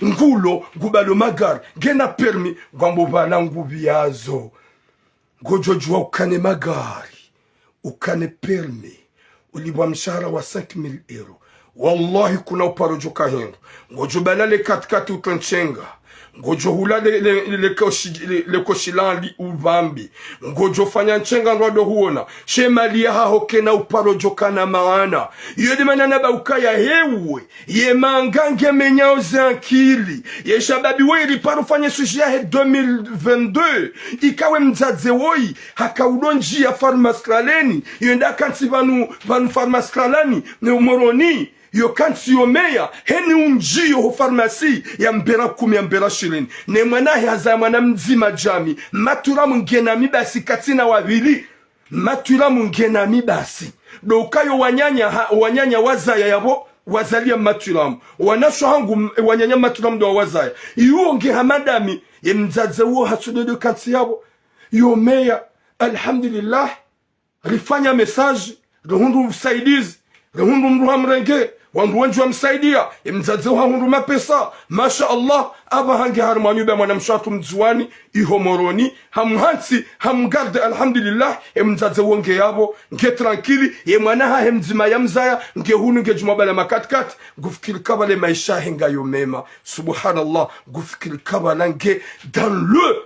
ngulo ngubalo magari gena permis gwambo bala ngubiazo ngojojua ukane magari ukane permis ulibwa mshahara wa 5000 euro wallahi kuna uparojo kahendo ngojobala le katkati utonchenga ngojo hula le koshilali uvambi ngojo fanya nchenga ndodo huona shemalia hahoke na uparojo kana maana yodi manana ba ukaya hewe ye mangange menyao zankili ye shababi weri paro fanya sushi ya 2022 ikawe mzaze woi hakaudonji ya farmaskraleni yenda kansi vanu farmaskralani ne Moroni yo kansi yomeya heni unjiyo ho farmasi ya mbera 10 ya mbera 20 ne mwana haza mwana mzima jami matura mungena mibasi katina wabili matura mungena mibasi dokayo wanyanya wazaya yabo wazalia maturamu wanasho hangu wanyanya maturamu do wazaya yuonge hamadami ye mzaze uo hasudodo kansi yabo yomeya alhamdulillah rifanya message ruhundu usaidizi ruhundu mruhamrenge wandu wanju wamsaidia mzaze hundu mapesa masha Allah aba hangi harmanu ba mwana mshatu mzwani iho Moroni hamhansi hamgarde alhamdulillah mzaze wonge yabo nge tranquili ye mwana ha mzima ya mzaya nge hunu nge jumabala makatkat gufikiri kabale maisha henga yomema subhanallah gufikiri kabala nge dans le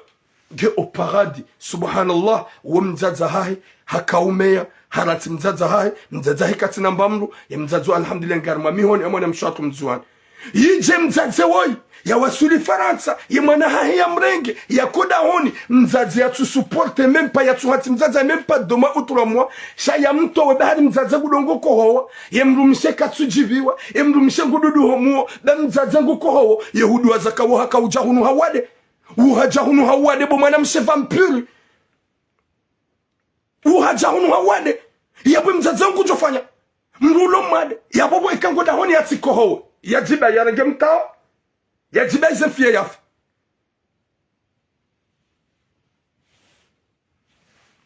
nge au paradis subhanallah wa mzaze hahi hakaumeya harati mzaza hai mzaza hai katina mbamru ya mzazo alhamdulillah ngarma mihoni amwana mshatu mzwani yije mzaze woi ya wasuli Faransa ya mwana hai ya mrenge ya koda honi mzaze ya tu supporte même pas ya tu hati mzaza même pas 2 mois ou 3 mois sha ya mto we bahari mzaze gudongo kohowa ya mrumishe katsujiviwa ya mrumishe gududu homuo da mzaze ngukohowa yehudu wazakawo haka ujahunu hawade uhajahunu hawade bo mwana mshe vampiri uhajahunu hawade yabwe mzaze wangu jofanya mrulo mwade yabobo ikango dahoni ya tikoho yajiba yarenge mtao yajiba izefie yafu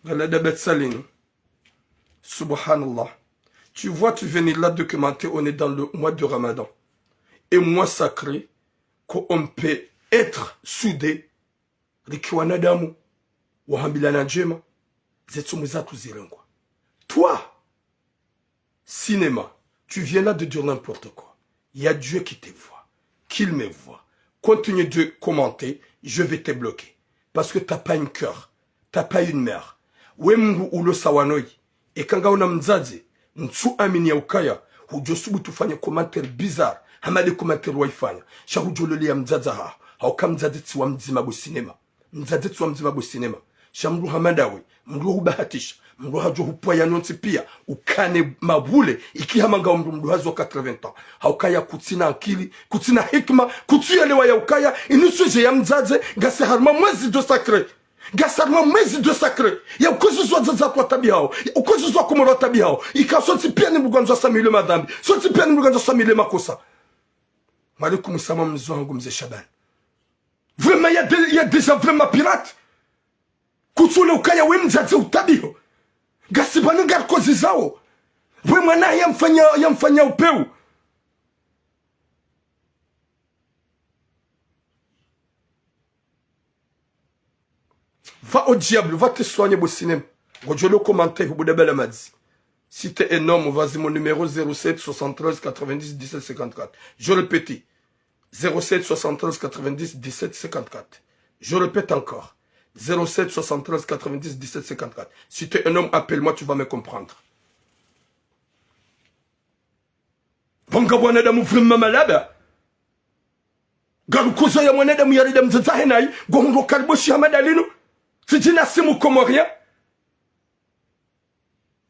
galada betsalini subhanallah tu vois tu venir là documenter on est dans le mois de Ramadan et mois sacré qu'on peut être soudé rikiwana damu wahambilana njema zetumuzatu zirengwa. Toi, cinéma, tu viens là de dire n'importe quoi. Il y a Dieu qui te voit, qu'il me voit. Continue de commenter, je vais te bloquer. Parce que t'as pas un cœur, t'as pas une mère. Wemru ulo sawanoi. Et kanga una mzazi, nsu amini ya ukaya, hujosubu tufanya commentaire bizarre. Hamade commentaire waifanya. Shahujololi ya mzaza haa. Hauka mzazi tiwa mzima bo cinema. Mzazi tiwa mzima bo cinema. Shamru hamadawe. Mru hubahatisha. Mru hajo hupua ya nonsi pia. Ukane mabule. Ikihamanga mru hazo 80 ans. Haukaya kutina akili. Kutina hikma. Kutuya lewa ya ukaya. Inusuje ya mzazi. Gase harma mwezi do sakre. Gasarma mwezi de sacré ya ukozuzwa zaza kwa tabia hao ukozuzwa kumora tabia hao ikasoti pia ni mgonjwa samile madhambi soti pia ni mgonjwa samile makosa malikum sama mzwangu mzee Shaban vraiment il y a déjà vraiment pirate kutsule ukaya we mzazi utabio gasibani garkozi zao we mwana yamfanya upeu. Va au diable, va te soigner au cinéma. Je le commentaire au bout de belle madzi. Si t'es un homme, vas-y mon numéro 07 73 90 17 54. Je répète. 07 73 90 17 54. Je répète encore. 07 73 90 17 54. Si tu es un homme, appelle-moi, tu vas me comprendre. Bonga wanadamu vraiment malade. Garu kozo ya wanadamu yari damu zazahenai. Gondo kalboshi hamadalino. Sijina simu komoria.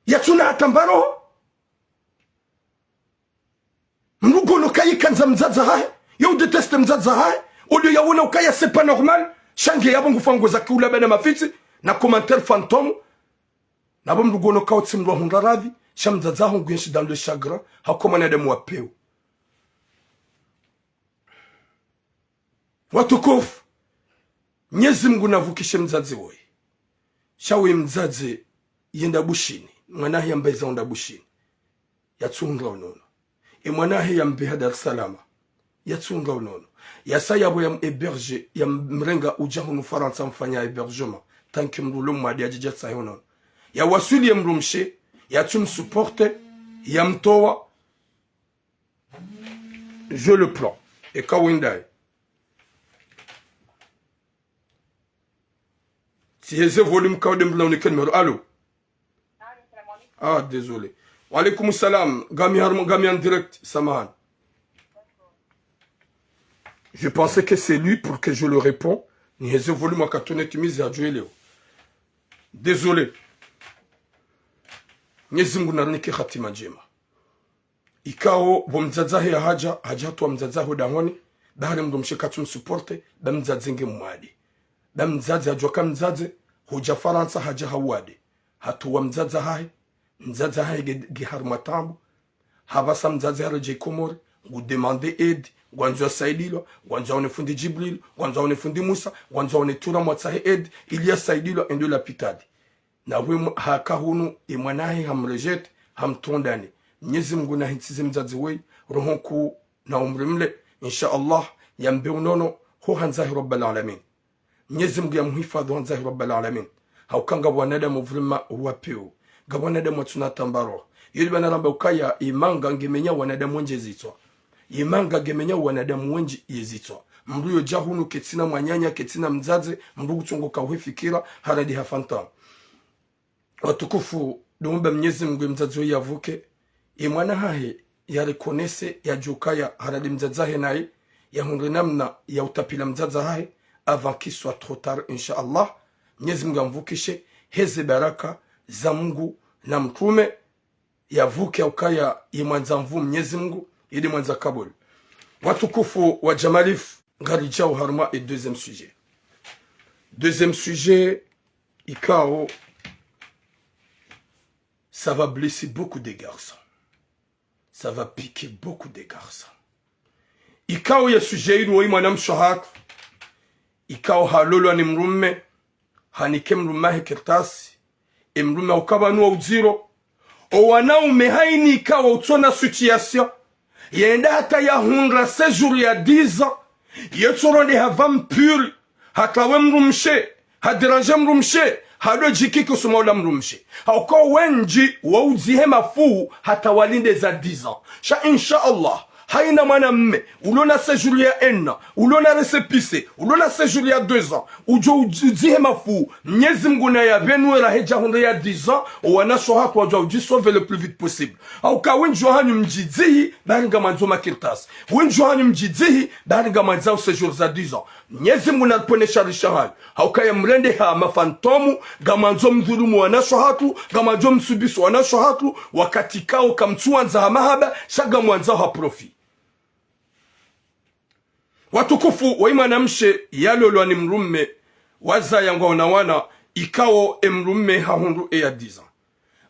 Yatuna atambaro. Mnugono kayi kanza mzaza hai. Yo déteste mzaza hai. Odo ya wuna ukaya c'est pas normal. Shange yabo ngufango za kiula bena mafiti. Na commentaire fantôme. Nabo mnugono kautsi mlwa hundaravi. Shamzaza hunguyenshi dans le chagrin. Hakomana de mwapeo. Watukufu. Mwenyezi Mungu navukishe mzazi woye. Shawe mzazi yenda bushini. Mwanahi yambeza onda bushini. Yatsunga unono. Mwanahi yambeha Dar es Salaam. Yatsunga unono. Yasa yabo yam héberge yamrenga ujahunu Faransa mfanya hébergement. Tanki mrulo mwadi ajijat sahi unono. Ya wasuli yamrumshe. Yatum supporte. Yamtowa. Je le prends. Et kawindai. Si j'ai volume kaudem blanc ni numéro. Allô? Ah, désolé. Wa alaykoum salam. Gami en direct, Samahan. Je pensais que c'est lui pour que je le réponds. Ni j'ai volume à katone timiz ya Léo. Désolé. Nyezungu narniki khatima njema. Ikao bomzazahe ya haja tu mzazaho dangoni. Bahari mdomshe katum supporte. Bamzazenge mwadi. Bamzazi ajwa kama mzazi. Huja Faransa haja hawade. Hatu wa mzaza hai gihar matambu. Habasa mzazi haraje Komori. Ngu demande aide. Gwanzo saidilo. Gwanzo onefundi Jibril. Gwanzo onefundi Musa. Gwanzo onetura mwatsahe aide. Ilia saidilo endo la pitadi. Na we hakahunu imwanahi hamrejete. Hamtondani. Mwenyezi Mungu na hintize mzazi wei. Rohonku na umrimle. Insha Allah. Yambe unono. Ho hanzahi Rabbal Alamin. Mwenyezi Mungu yamuhifadhi hanzahi Rabbal Alamin. Haukanga wanadamu vrima wapeo. Ga wanadamu tunatambaro. Yuli banaramba ukaya imanga ngemenya wanadamu wenje zitwa. Imanga ngemenya wanadamu wenje yezitwa. Mruyo jahunu ketina mwanyanya ketina mzazi. Mrugu tungoka uhefikira haradi hafanta. Watukufu duumba Mwenyezi Mungu mzazi yavuke. Imwana hahe ya rekonese ya jukaya haradi mzazahe nae. Ya hunri namna ya utapila mzaza hahe. Avant qu'il soit trop tard, Inch'Allah. Mwenyezi Mungu amvukishe heze baraka za Mungu na mtume yavuke ukaya imwanza mvu Mwenyezi Mungu ili mwanza Kabul. Watukufu wa Jamalif Ngarija Harma et deuxième sujet. Deuxième sujet, ikao, ça va blesser beaucoup de garçons. Ça va piquer beaucoup de garçons. Ikao ya sujet ilu mwanam shohat. Ikao halolo ni mrume. Hanike mrumahe kertasi. Mrume ukabanu wa uziro. O wanaume haini ikawa utona situation. Yenda hata ya hundra sejuru ya 10 ans. Yetsoronde havam puri. Hata we mrumshe. Hadiranje mrumshe. Hado jiki kusumaula mrumshe. Hauko wenji wa uzihe mafuu hata walinde za 10 ans. Sha insha Allah. Haina mwanamme, ulona séjour ya 1 an, ulona resepise, ulona séjour ya 2 ans, ujo ujihe mafu, Mwenyezi Mungu na ya benwe raheja hunde ya 10 ans, wanasho hatu wajwa ujisove le plus vite possible. Auka wenjo hanyu mjidzihi, baringa manzo makirtasi. Wenjo hanyu mjidzihi, baringa manzao séjour za 10 ans. Mwenyezi Mungu na ponesha rishahayu. Auka ya mrende ha mafantomu, gamanzo mdhulumu wanasho hatu, gamanzo msubisu wanasho hatu, wakati kao kamtuanza ha mahaba, shaga mwanzao ha profi. Watukufu wa imanamshe yalolo ni mrume waza yangu wanawana ikao mrume hahundu ya 10 ans.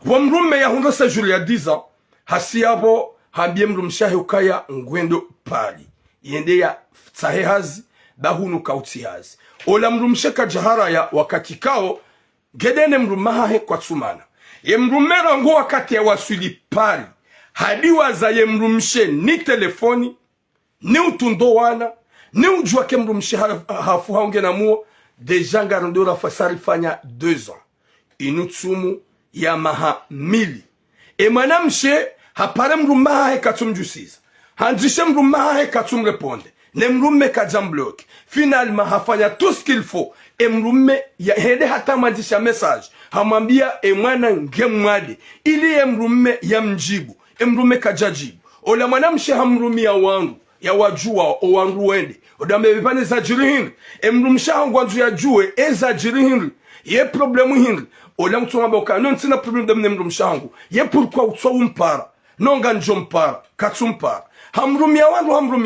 Wa mrume ya hundu sejuru ya 10 ans hasiyabo hambie mrumshahe ukaya ngwendo pali. Yende ya sahehazi bahunu kautihazi. Ola mrumshe kajahara ya wakati kao gedene mrumahe kwa tsumana. Ye mrumera ngo wakati ya wasuli pali. Hadi waza ye mrumshe ni telefoni, ni utundo wana, ni ujua ke mrumshe hafu haunge na muo, deja ngarondora fasari fanya 2 ans. inutsumu ya mahamili mwanamshe hapare mruma he katumjusiza handishe mruma he katumreponde ne mrume kajambloke finalement hafanya tout ce qu'il faut mrume ya hede hata majisha message hamwambia mwana ngemwade ili mrume ya mjibu mrume kajajibu ola mwanamshe hamrumia wangu ya wajua o wangu wende odambe bipane za jirihin mrumsha wangu ya jue eza jirihin ye problemu hin ola mtumba okanon tina problem de mrumsha wangu ye pourquoi utso umpara nonga njompara katsumpara hamrumia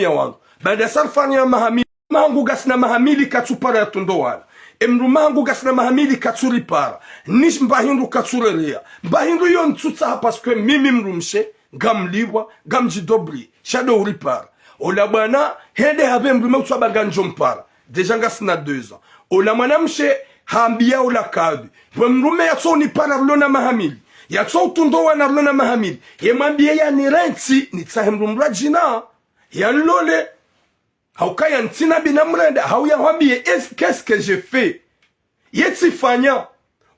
wangu baada sarfanya mahamili mangu gasna mahamili katsupara tundowana mrumangu gasna mahamili katsuripara nish mbahindu katsurerea mbahindu yon tsutsa parce que mimi mrumshe gamliwa gamjidobri shadow ripara ola bwana hede habe mrume utsaba ganjompara deja gasna 2 ans ola mwanamshe hambia ola kadu mrume yatso ni para lona mahamili yatso tundowana lona mahamili yemambia ya nirenti nitsahemrumra jina ya lole haukaya ntina binamrenda hauya wambie qu'est-ce que j'ai fait yeti fanya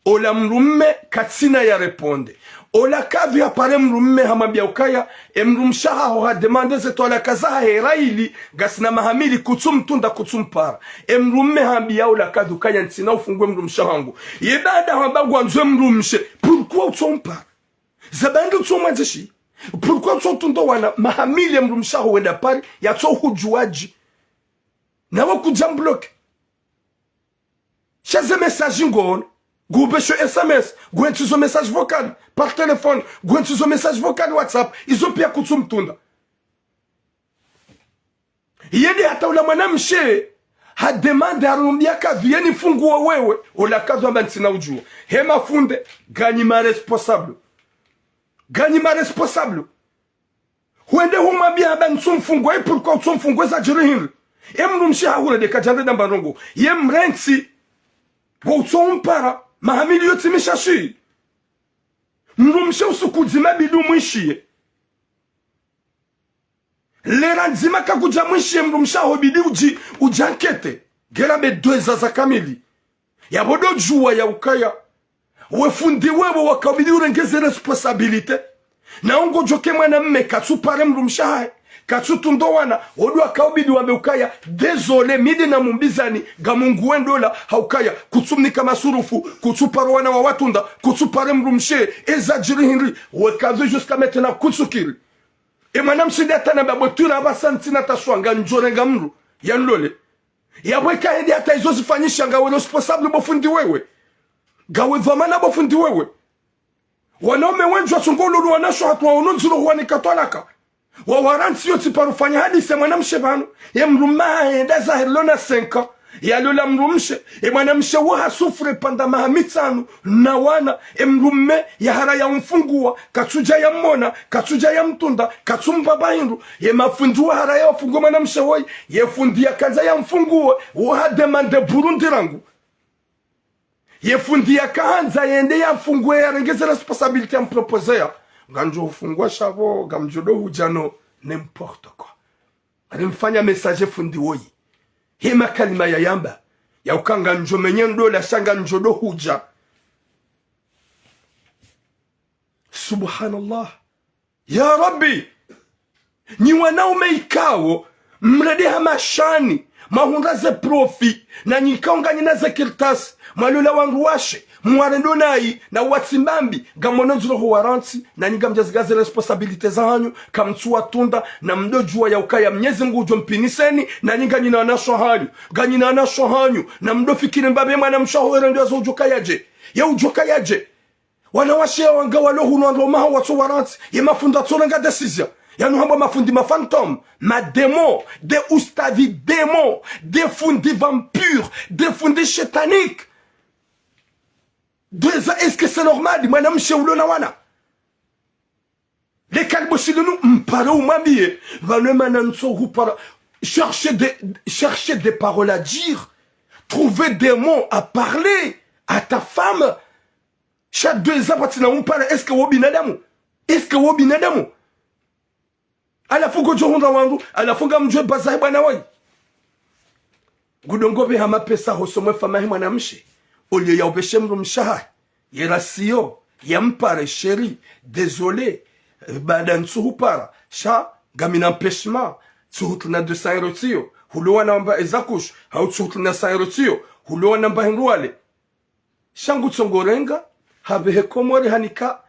ola mrume katsina ya reponde ola kavi apare mrume hamabia ukaya mrumshaha ho demande zeto ala kaza heraili gasna mahamili kutsum tunda kutsum para mrume hambia ola kavi ukaya ntina ufungwe mrumshaha wangu yedada habangu anzwe mrumshe pourquoi utsompa zabandu tsomajeshi pourquoi utsotundo wana mahamili mrumshaha wenda pari yatso hujuaji nawa kujambloke chaque message ngone goube sur SMS gwentuzo message vocal par téléphone gwentuzo message vocal WhatsApp izo pia kutsum tunda yedi hata ula mwanamshe ha demande arumbia kazi yeni funguo wewe ola kazi amba ntina ujua hema funde ganyi ma responsable huende humabia aba nsumfungo e pourquoi nsumfungo za jirihin mrumshi hahura de kajande dambarongo yemrensi wotsompara mahamili yoti mishashi mrumshi usukuzima bidu mwishie leranzima kakuja mwishie mrumshi hobidi ujankete gerabe 2 za kamili yabodo juwa ya ukaya wefundi wewe wakabidi urengeze responsabilite na ongo joke mwana mme katsupare mrumshi katsutundo wana odu akaubidi wameukaya désolé mide na mumbizani gamungu wendola haukaya kutsumnika masurufu kutsuparo wana wa watunda kutsupare mrumshe ezajiri hinri wekaze jusqu'à maintenant kutsukiri mwanamshi data na babotura abasantina taswanga njorenga mru yanlole yabweka hedi hata izo zifanyisha ngawe responsable bofundi wewe gawe vamana bofundi wewe wanaume wenjwa sungolo wanasho hatwa unonzuro wanikatolaka wawaranti yoti parufanya hadise mwanamshe bano mruma enda zahirlona 5 ans yalola mrumshe mwanamshe wa sufre panda mahamitanu na wana mrume ya hara ya mfungua katsuja ya mona katsuja ya mtunda katsumba bahindu mafundi wa hara ya mfungua mwanamshe woi yefundi ya kaza ya mfungua wa demande Burundi rangu yefundi ya kaanza yende ya mfungua ya rengeze responsabilité ya mproposea ganjo ufungwa shavo gamjodo hujano n'importe quoi alimfanya message fundi woi hima kalima ya yamba ya ukanga njo menyendo la shanga njodo huja subhanallah ya rabbi ni wanaume ikao mrede hamashani mahundaze profi na nikaonga nyinaze kirtasi malula wangu washe mwarendo nai na watsimbambi gamononzuro ho waranti na nigamjazigaze responsabilite zanyu kamtsuwa tunda na mdojua ya ukaya mnyezi ngujo mpiniseni na nyinganyina anasho hanyu ganyina anasho hanyu na mdofikiri mbabe mwana mshahore ndio azojuka yaje ya ujuka yaje wanawashe wanga walohu ndo maho watso waranti ye mafunda tsorenga decision yanu hamba mafundi ma fantôme ma démon des ustavi démon des fundi vampires des fundi chétaniques. Est-ce que c'est normal? Mwanamshe ulona wana les kalboshilunu mpara umabie vanemana nso hupara chercher des paroles à dire, trouver des mots à parler à ta femme chaque 2 ans patina umpara. Est-ce que wo binadamu alafungo johunda wangu alafunga mjwe bazahi bwana wai gudongobe hama pesa hosomwe famahi mwanamshe olio ya obeshe mrumshaha yerasio yampare chéri désolé badan tsuhupara sha gamina empêchement tsuhutuna 200 euro tio huloa namba ezakush hau tsuhutuna 100 euro tio huloa namba hindwale shangu tsongorenga habe komori hanika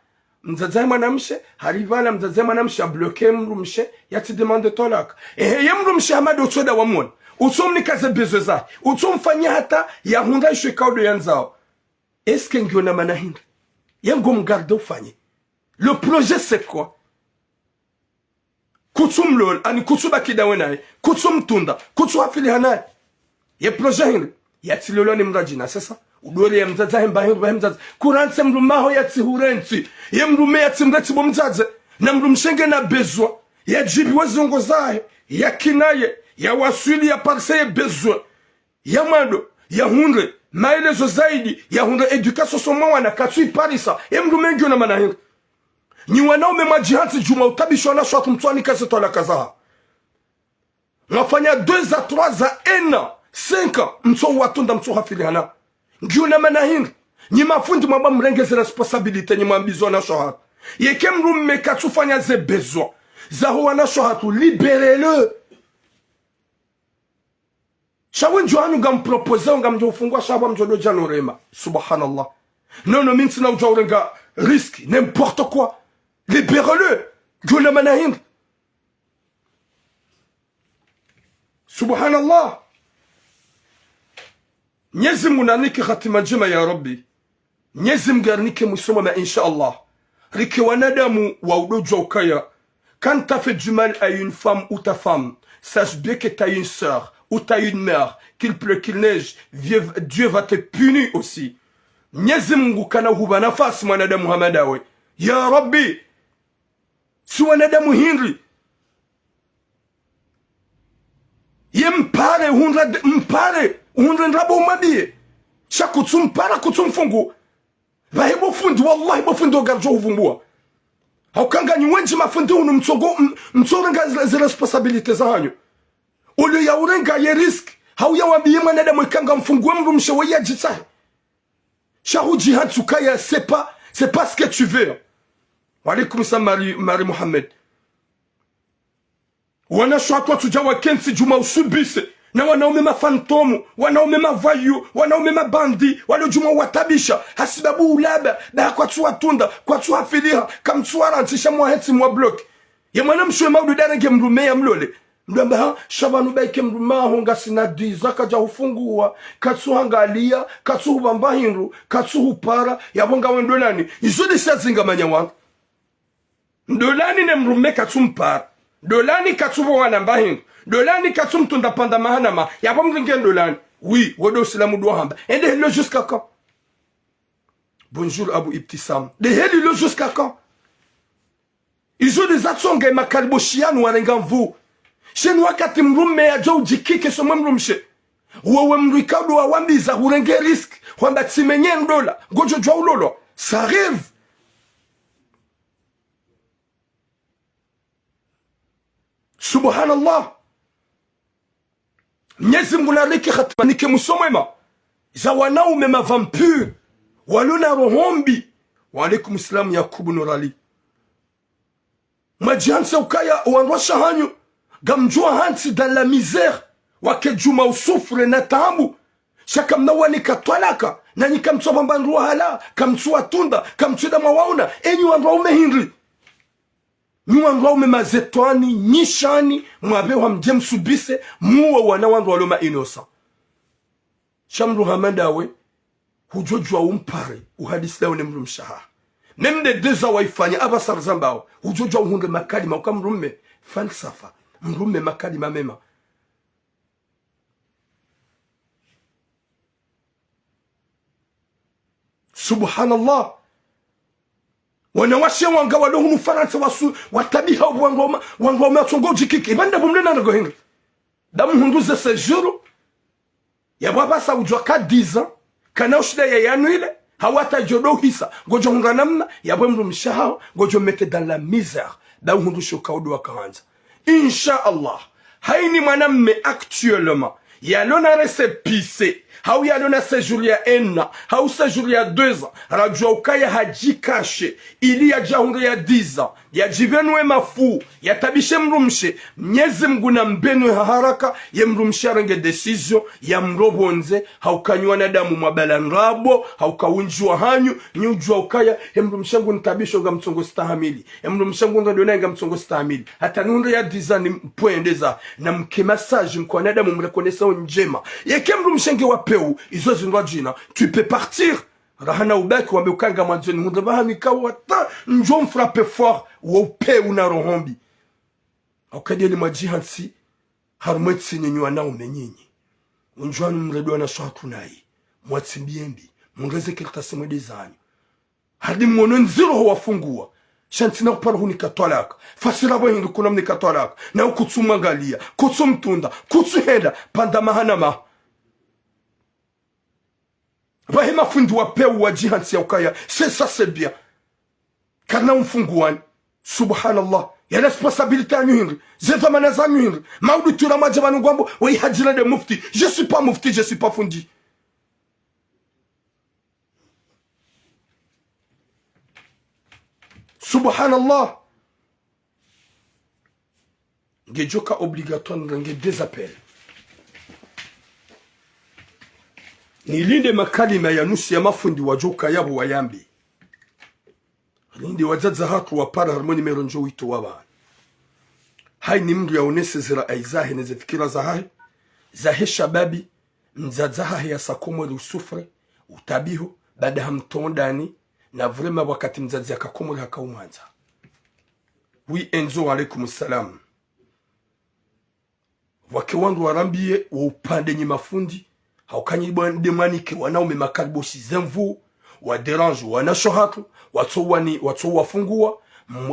mzazae mwanamshe harivana mzazae mwanamshe abloke mrumshe yati demande tolaka yemrumshe hamada utsoda wamwona utsomni kaze bezo za utsomfanya hata ya hunda ishwe kaudo yanzao eske ngiona manahinda yango mgarde ufanye le projet c'est quoi kutsum lol ani kutsuba kidawenaye kutsum tunda kutsu afili hanaye ye projet hinda yati lolo ni mrajina sasa udore ya mzaza hembahindu bahemzaza kuranse mrumaho yati hurenzi ye mrume yati mreti bomzaze na mrumshenge na bezwa ya jibi wazongo zahe ya kinaye ya waswili ya parse ya bezwa ya mando ya hundre maelezo zaidi ya hundre education soma wana katui parisa ye mrume ngio na manahindu ni wanaume majihansi juma utabishwa na shwa kumtuani kazi tola kazaha nafanya 2 à 3 à 1 an 5 ans mso watunda mso hafili hana ngiyo na manahindu ni mafundi mwamba mrengeze responsabilite ni mwambizo na shohatu yeke mrume katufanya ze bezo za huwa na shohatu libere-le shawe njohanyu ngampropose nga mjofungwa shaba mjodo janorema subhanallah non minsi na ujaurenga risque n'importe quoi libere-le ngiyo na manahindu subhanallah Mwenyezi Mungu nanike khatima njema ya Rabbi. Mwenyezi Mungu anike musoma ma insha Allah. Riki wanadamu wa udojwa ukaya. Quand t'as fait du mal à une femme ou ta femme, sache bien que t'as une sœur ou t'as une mère, qu'il pleut, qu'il neige, Dieu va te punir aussi. Mwenyezi Mungu kana huba nafasi mwanadamu hamadawe. Ya Rabbi, si wanadamu hindri. Ye mpare, mpare. Unrendaba umabie shakutsum para kutsum fungu bahebo fundi wallahi bo fundi ogarjo uvumbua haukangani wenji mafundi unu mtsorenga ze responsabilité zanyu ule ya urenga ye risk hauya wabie mwanada mwekanga mfungu mru mshewe jitsahe shahuji hatsukaya c'est pas ce que tu veux. Wa alaykum salam Marie Mohamed wana shwatwa tujawa kensi juma usubise na wanaume mafantomu, wanaume mavayu, wanaume mabandi, waliojuma watabisha, hasibabu ulaba, da kwa tuwa tunda, kwa tuwa filiha, kamtuwa rantisha mwaheti mwa bloki. Ya mwana mshwe maudu darenge mrume ya mlole. Mluamba ha, shabanu baike mrume honga sinadiza, kaja ufunguwa, katsu hangalia, katsu hubambahinru, katsu hupara, ya honga wendolani. Izudi sazinga manya wangu. Ndolani ne mrume katsu mpara. Dolani katsu wanambahinru. Dolani katsum tunda panda mahanama ya pas mringen dolani oui wodo silamu do hamba et de le jusqu'à quand bonjour Abu Ibtisam de le jusqu'à quand ils ont des actions ga makalboshian warenga mvu chez nous wakati mrume ya jo jikike so mrumshe wewe mrikado wa wambiza urenge risk kwamba timenye ndola gojo jwa ulolo ça arrive. Subhanallah. Mwenyezi Mungu nariki khatima nike musomwema za wanaume mavampire walona rohombi. Wa alaykum salam Yakubu Nurali majiansa ukaya wanrosha hanyu gamjua hansi dans la misère wakejuma usufre na taabu shaka mnawani katwalaka na nikamtsoba mbanruwa hala kamtsuwa tunda kamtsuda mawauna enyi wanraume hindri Mwanraume mazetwani nishani mwabewa mjemsubise muwa wanawandu waloma inosa. Shamru hamadawe hujojwa umpare uhadisi lao ne mrumshaha. Memde deza waifanya abasar zambao hujojwa uhunge makalima ukamrume falsafa mrume makalima mema. Subhanallah. Wanawashe wanga walo hunu Faransa wasu watabiha wangoma tsongo jikike banda bumlena ngo hinga damu hunduze sejuru ya baba sa ujwa ka 10 ans kana ushida ya yanuile hawata jodo hisa gojo hunganamna ya bwemru mshahao gojo mete dans la misère damu hundusho kaudu wakaanza insha Allah haini mwanamme actuellement ya lona rese pisse hau yalona séjour ya enna hau séjour ya 2 ans rajua ukaya hajikashe ili ya jahunre ya 10 ans ya jivenwe mafu ya tabishe mrumshe Mwenyezi Mungu na mbenwe haraka ya mrumshe arenge decision ya mrobonze haukanywa na damu mabalanrabo haukawunjwa hanyu nyujwa ukaya ya mrumshe Mungu nitabisho ga mtsongo stahamili ya mrumshe Mungu ndona ga mtsongo stahamili hata nunre ya 10 ans ni mpwendeza na mke massage mko na damu mrekonesa njema yeke mrumshe Mungu peu izo zinwa jina tu peux partir rahana ubaki wameukanga mwanzoni mudaba nikawata njo mfrappe fort wo peu na rohombi akadeli majihansi harmwetsi nyenywa na umenyinyi unjwani mredwa na swatu nai mwatsimbiembi mungeze kelta semwe zanyu hadi mwono nziro wafungua shanti na kupara huni katolaka fasira bo hindu kuna mni katolaka na ukutsumangalia kutsumtunda kutsuhenda panda mahanama Bahima fundi wa peu wa jihansi ya ukaya. C'est ça c'est bien. Karna umfunguani. Subhanallah. Ya responsabilité à nuhindri. Zeta manaza nuhindri. Maudu tura majabanu gwambo. Wa ihajira de mufti. Je suis pas mufti, je suis pas fundi. Subhanallah. Ngejoka obligatoire nge des appels. Nilinde makalima ya nusu ya mafundi wajoka yabo wayambi. Nilinde wazaza hatu wapara harmoni meronjo wito wabana. Hai ni mdu ya unese zira aizahe neze fikira zahahe. Zahe shababi mzazaha ya sakomo rusufre utabiho bada hamtondani na vrema wakati mzazi ya kakomo haka umanza. Wi enzo alaikum salam. Wake wangu warambie wa upande nye mafundi haukanyi demanike wanaume makaliboshi zemvu wa derange wana shohatu watu wafungua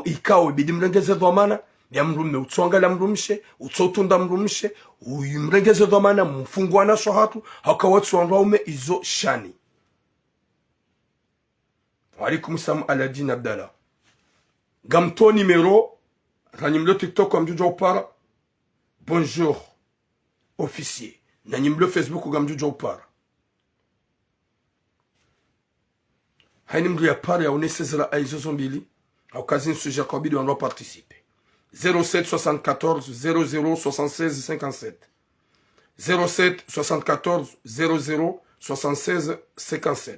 ikao ibidi mrengeze dhamana ya mrume utsongala mrumshe utsotunda mrumshe uyimrengeze dhamana mfungua na shohatu hauka watu wanaume izo shani. Walikum salam Aladin Abdallah gamto numero ranimlo TikTok comme du para bonjour officier na nyimlo Facebook ugamjuja upara haini mdu ya para ya unesezera aizozo mbili au kazini suja kwa bidi wanwa participe 07 74 00 76 57 07 74 00 76 57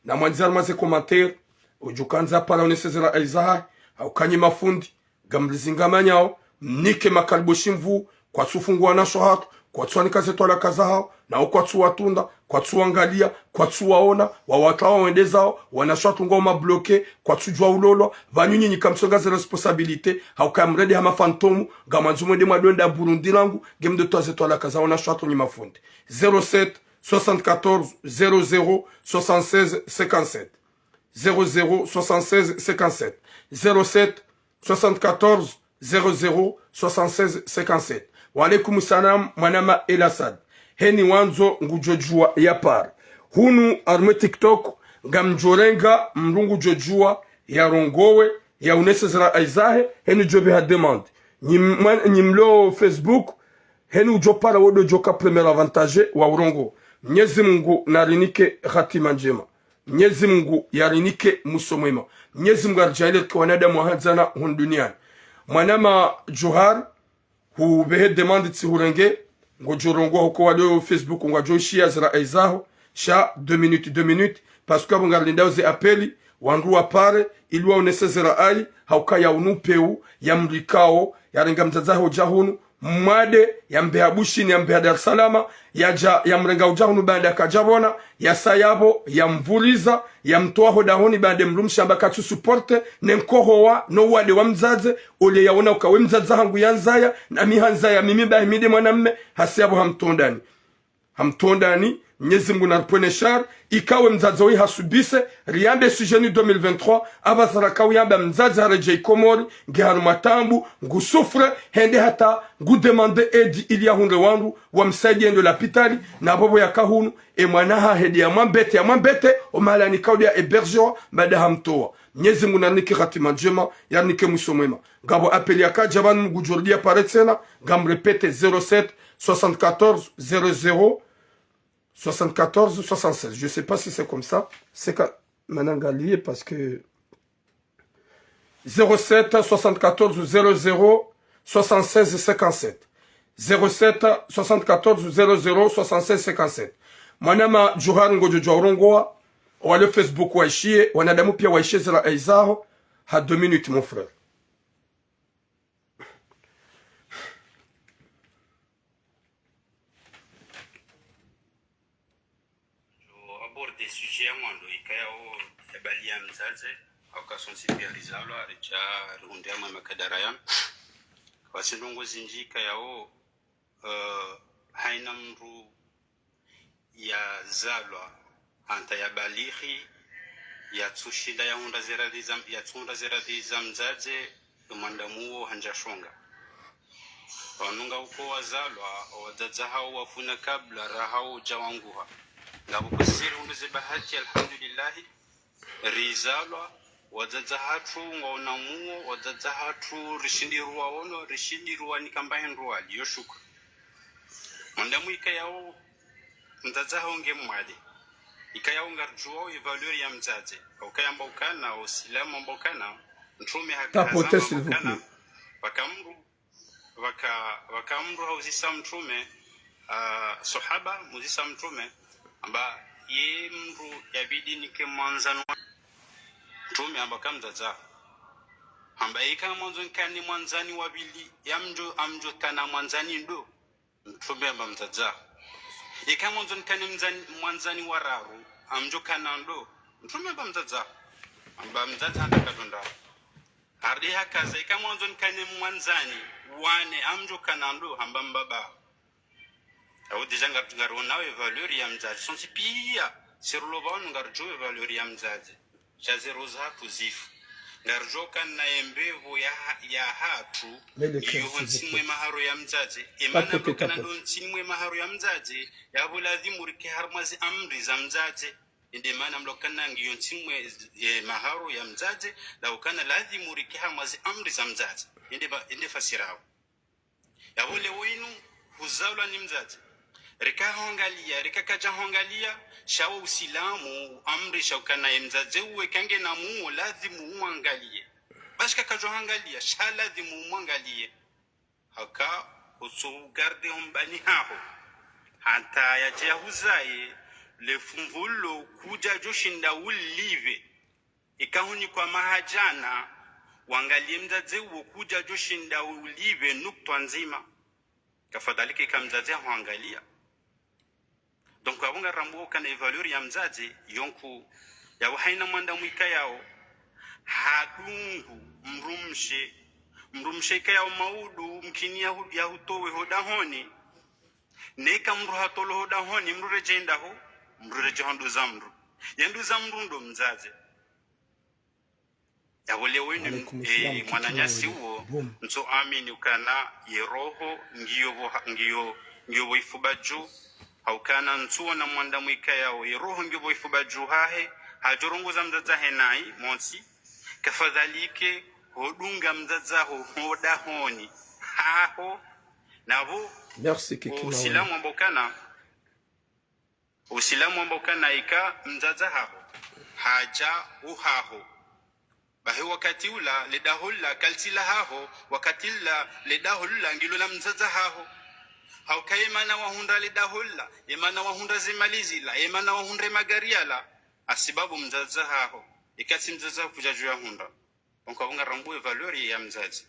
na mwanzia maze commentaire ujukanza para unesezera aizaha au kanyi mafundi gamlizinga manyao nike makalboshi mvu kwa sufungua na shohatu kwa tsuani kaze tola kazahao na kwa tsuwa tunda kwa tsuwa ngalia kwa tsuwa ona wa watawa wendezao wanashwatu ngoma bloke kwa tsujwa ulolo vanyunyi nikamsonga za responsabilite hauka mredi hama fantomu gamanzumu de madonda Burundi langu game de toze tola kazahao na shwatu ni mafundi 07 74 00 76 57 00 76 57 07 74 00 76 57. Walaikum salam manama Elasad. Heni wanzo ngujojua ya par. Hunu arme TikTok gamjorenga mrungu jojua ya rongowe ya unesezera aizahe heni jobe ha demande. Nyimlo Facebook heni ujopara wodo joka premier avantage wa urongo. Mwenyezi Mungu narinike hatima njema. Mwenyezi Mungu yarinike musomwema. Mwenyezi Mungu arjaile kwa wanadamu hanzana hunduniani. Manama Johar hu behe demande tsi hurenge ngo jorongo hoko wado Facebook ngo joshia zira aizaho sha 2 minutes parce que bonga linda ze appeli wandu wa pare ilwa unesezera ai haukaya unupeu ya mrikao ya renga mzazaho jahunu mwade ya mbeha bushini ya mbeha Dar es Salaam ya mrenga ujahunu banda kajabona ya sayabo ya mvuliza ya mtoa hodahoni bande mrumshamba katu supporte nenkohowa no wade wa mzaze ole yaona ukawe mzaza hangu yanzaya na mihanzaya mimi bahimide mwanamme hasiyabo hamtondani Mwenyezi Mungu narpone shar ikawe mzaza wi hasubise riambe sujeni 2023 abasara kawiyamba mzaza hareje ikomori ngeharu matambu ngusufre hende hata ngudemande edi ili ya hunde wangu wa msaidi endo la pitali na bobo ya kahunu mwana hedi ya mwambete omala ni kaudia ebergewa bada hamtoa. Mwenyezi Mungu narnike khatima njema yarnike mwisho mwema. Ngabo apeli ya kajabanu ngujordia paretsena ngam repete 07 74 00 74 76. Je ne sais pas si c'est comme ça. C'est maintenant Galier parce que 07 74 00 76 57. 07 74 00 76 57. Mwanama Johar Ngojo Jorongoa. Wale Facebook waishie. Wanadamu pia waishie zila aizaho. Ha 2 minutes mon frère. Des sujets mwando ikayao ebalia mzaze akasensibilizalo aricha rundia mama kadaraya wasinongo zinji ikayao haina mru ya zalwa anta ya balighi ya tsushida ya hunda zeradiza mzaze umandamuo hanjashonga wanunga uko wazalwa wazaza hao wafuna kabla rahao jawanguha ngabo kusiri unduze bahati alhamdulillah rizalwa wazaza hatu ngonamuo wazaza hatu rishindirwa ono rishindirwa nikambahendwa aliyoshuka mandamu ikayao mzaza honge mwali ikayao ngarjuo valeur ya mzaze ukayamba ukana usilamu mbokana mtume hakazama wakamru hauzisa mtume sahaba muzisa mtume amba ye mru yabidi nike mwanzano mtume amba kamzaza amba ika mwanzo nkani mwanzani wabili amjo kana mwanzani ndo mtume amba mzaza ika mwanzo nkani mwanzani wararu amjo kana ndo mtume amba mzaza atakadonda ardi hakaza ika mwanzo nkani mwanzani wane amjo kana ndo amba mbaba au deja ngaronawe valeur ya mzazi sonsi pia sirulobao ngarjo valeur ya mzazi chazeroza kuzifu ngarjo kana embevo ya hatu iyo nsimwe maharo ya mzazi emana kana ndo nsimwe maharo ya mzazi ya bulazim urike harmazi amri za mzazi inde mana mlokana ngiyo nsimwe maharo ya mzazi la ukana lazim urike harmazi amri za mzazi inde fasirao ya wole wenu huzalwa ni mzazi rika hongalia rika kaja hongalia shawa usilamu amri shaukana mzaze uwe kange na muo lazimu uangalie bashka kaja hongalia sha lazimu uangalie haka usugarde umbani hapo hata ya jahuzaye le fumvulo kuja joshinda ulive ikahuni kwa mahajana wangalie mzaze uwe kuja joshinda ulive nukta nzima kafadhalika ikamzaze huangalia donc abunga rambo kana valeur ya mzazi yonku ya haina mwanda mwika yao hadungu mrumshe kaya maudu mkini ya hutowe hodahoni neka mru hatolo hodahoni mrureje hondo zamru yendu zamru ndo mzazi ya wale wenu mwananyasi huo nso amini ukana yeroho ngiyo wifubaju haukana nsuo na mwanda mwika yao yeroho ngiyo wifubaju hahe hajorongoza mzaza henai monsi kafadhalike hodunga mzaza hodahoni haho nabo usilamu ambokana ika mzaza haho haja uhaho bahe wakati ula ledahulla kaltila haho wakati la ledahulla ngilo la mzaza haho haukaimana wahunda ledahulla imana wahunda zimalizila imana wahunda magariala asibabu mzaza haho ikati mzaza kujajua hunda onka rambu valeur ya mzazi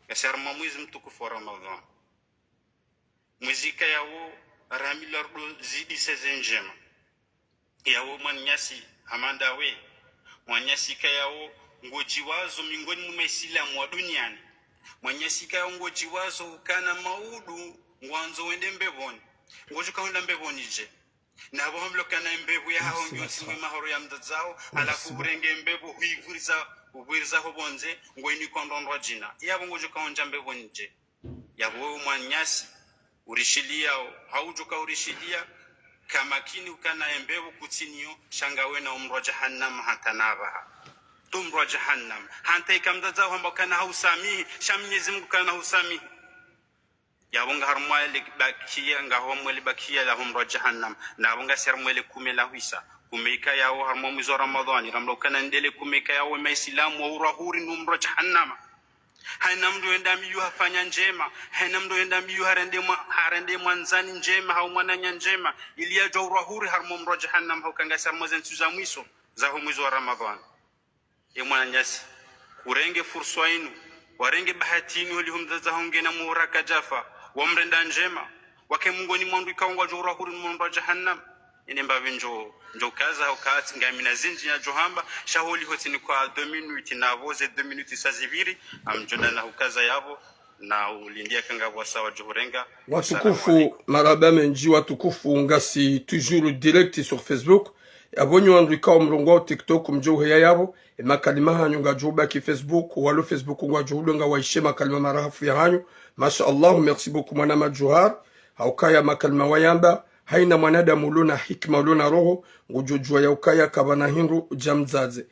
yasarma mwezi mtukufu wa Ramadhan muzika yao ramilardo zidi sezenjema yao mwanyasi amandawe mwanyasi yao ngojiwazo mingoni mwa Islamu wa duniani mwanyasika yao ngojiwazo kana maudu ngwanzo wende mbeboni ngojuka honda mbeboni je na abo hamlo kana mbebu ya hao nyosi mwe mahoro ya mdazao alafu burenge mbebu huiburiza hobonze ngoini kondondwa jina yabo ngojuka honja mbeboni je yabo mwanyasi urishilia haujuka urishilia kama kini ukana mbebu kutinio shangawe na umro jahannam hatanaba tumro jahannam hanta ikamdaza kwamba kana hausamihi shamnyezi Mungu kana hausamihi yabonga har mwele bakia nga ho mwele bakia la humra jahannam na bonga ser mwele kume la huisa kumeka yao har mwezi wa ramadhani ramlo kana ndele kumeka yao maislamu wa urahuri numra jahannam haina mdu enda miyu hafanya njema haina mdu enda miyu harende mwanzani njema hau mwananya njema iliya jawrahuri har mwezi jahannam hau kanga ser mwezi ntuza mwiso za mwezi wa ramadhani ye mwananyasi kurenge fursa inu warenge bahatini holi humzaza hongena muhuraka jafa wamrenda njema wake mungoni mwandu ikaungwa jawrahuri mwezi jahannam ine mbavi njo kaza au kaati ngamina zinji ya johamba shaholi hotini kwa 2 minutes na voze 2 minutes saziviri amjona na hukaza yavo na ulindia kanga wasawa juhurenga watukufu maraba menji watukufu ngasi toujours direct sur Facebook abonyo andrika omrongo TikTok mjo heya yabo e makalima hanyu nga juba ki Facebook walo Facebook ngwa juhulo nga waishe makalima marahafu ya hanyu masha Allah merci beaucoup mwana majuhar haukaya makalima wayamba haina mwanadamu luna hikma luna roho ngujujua ya ukaya kabana hindu jamzaze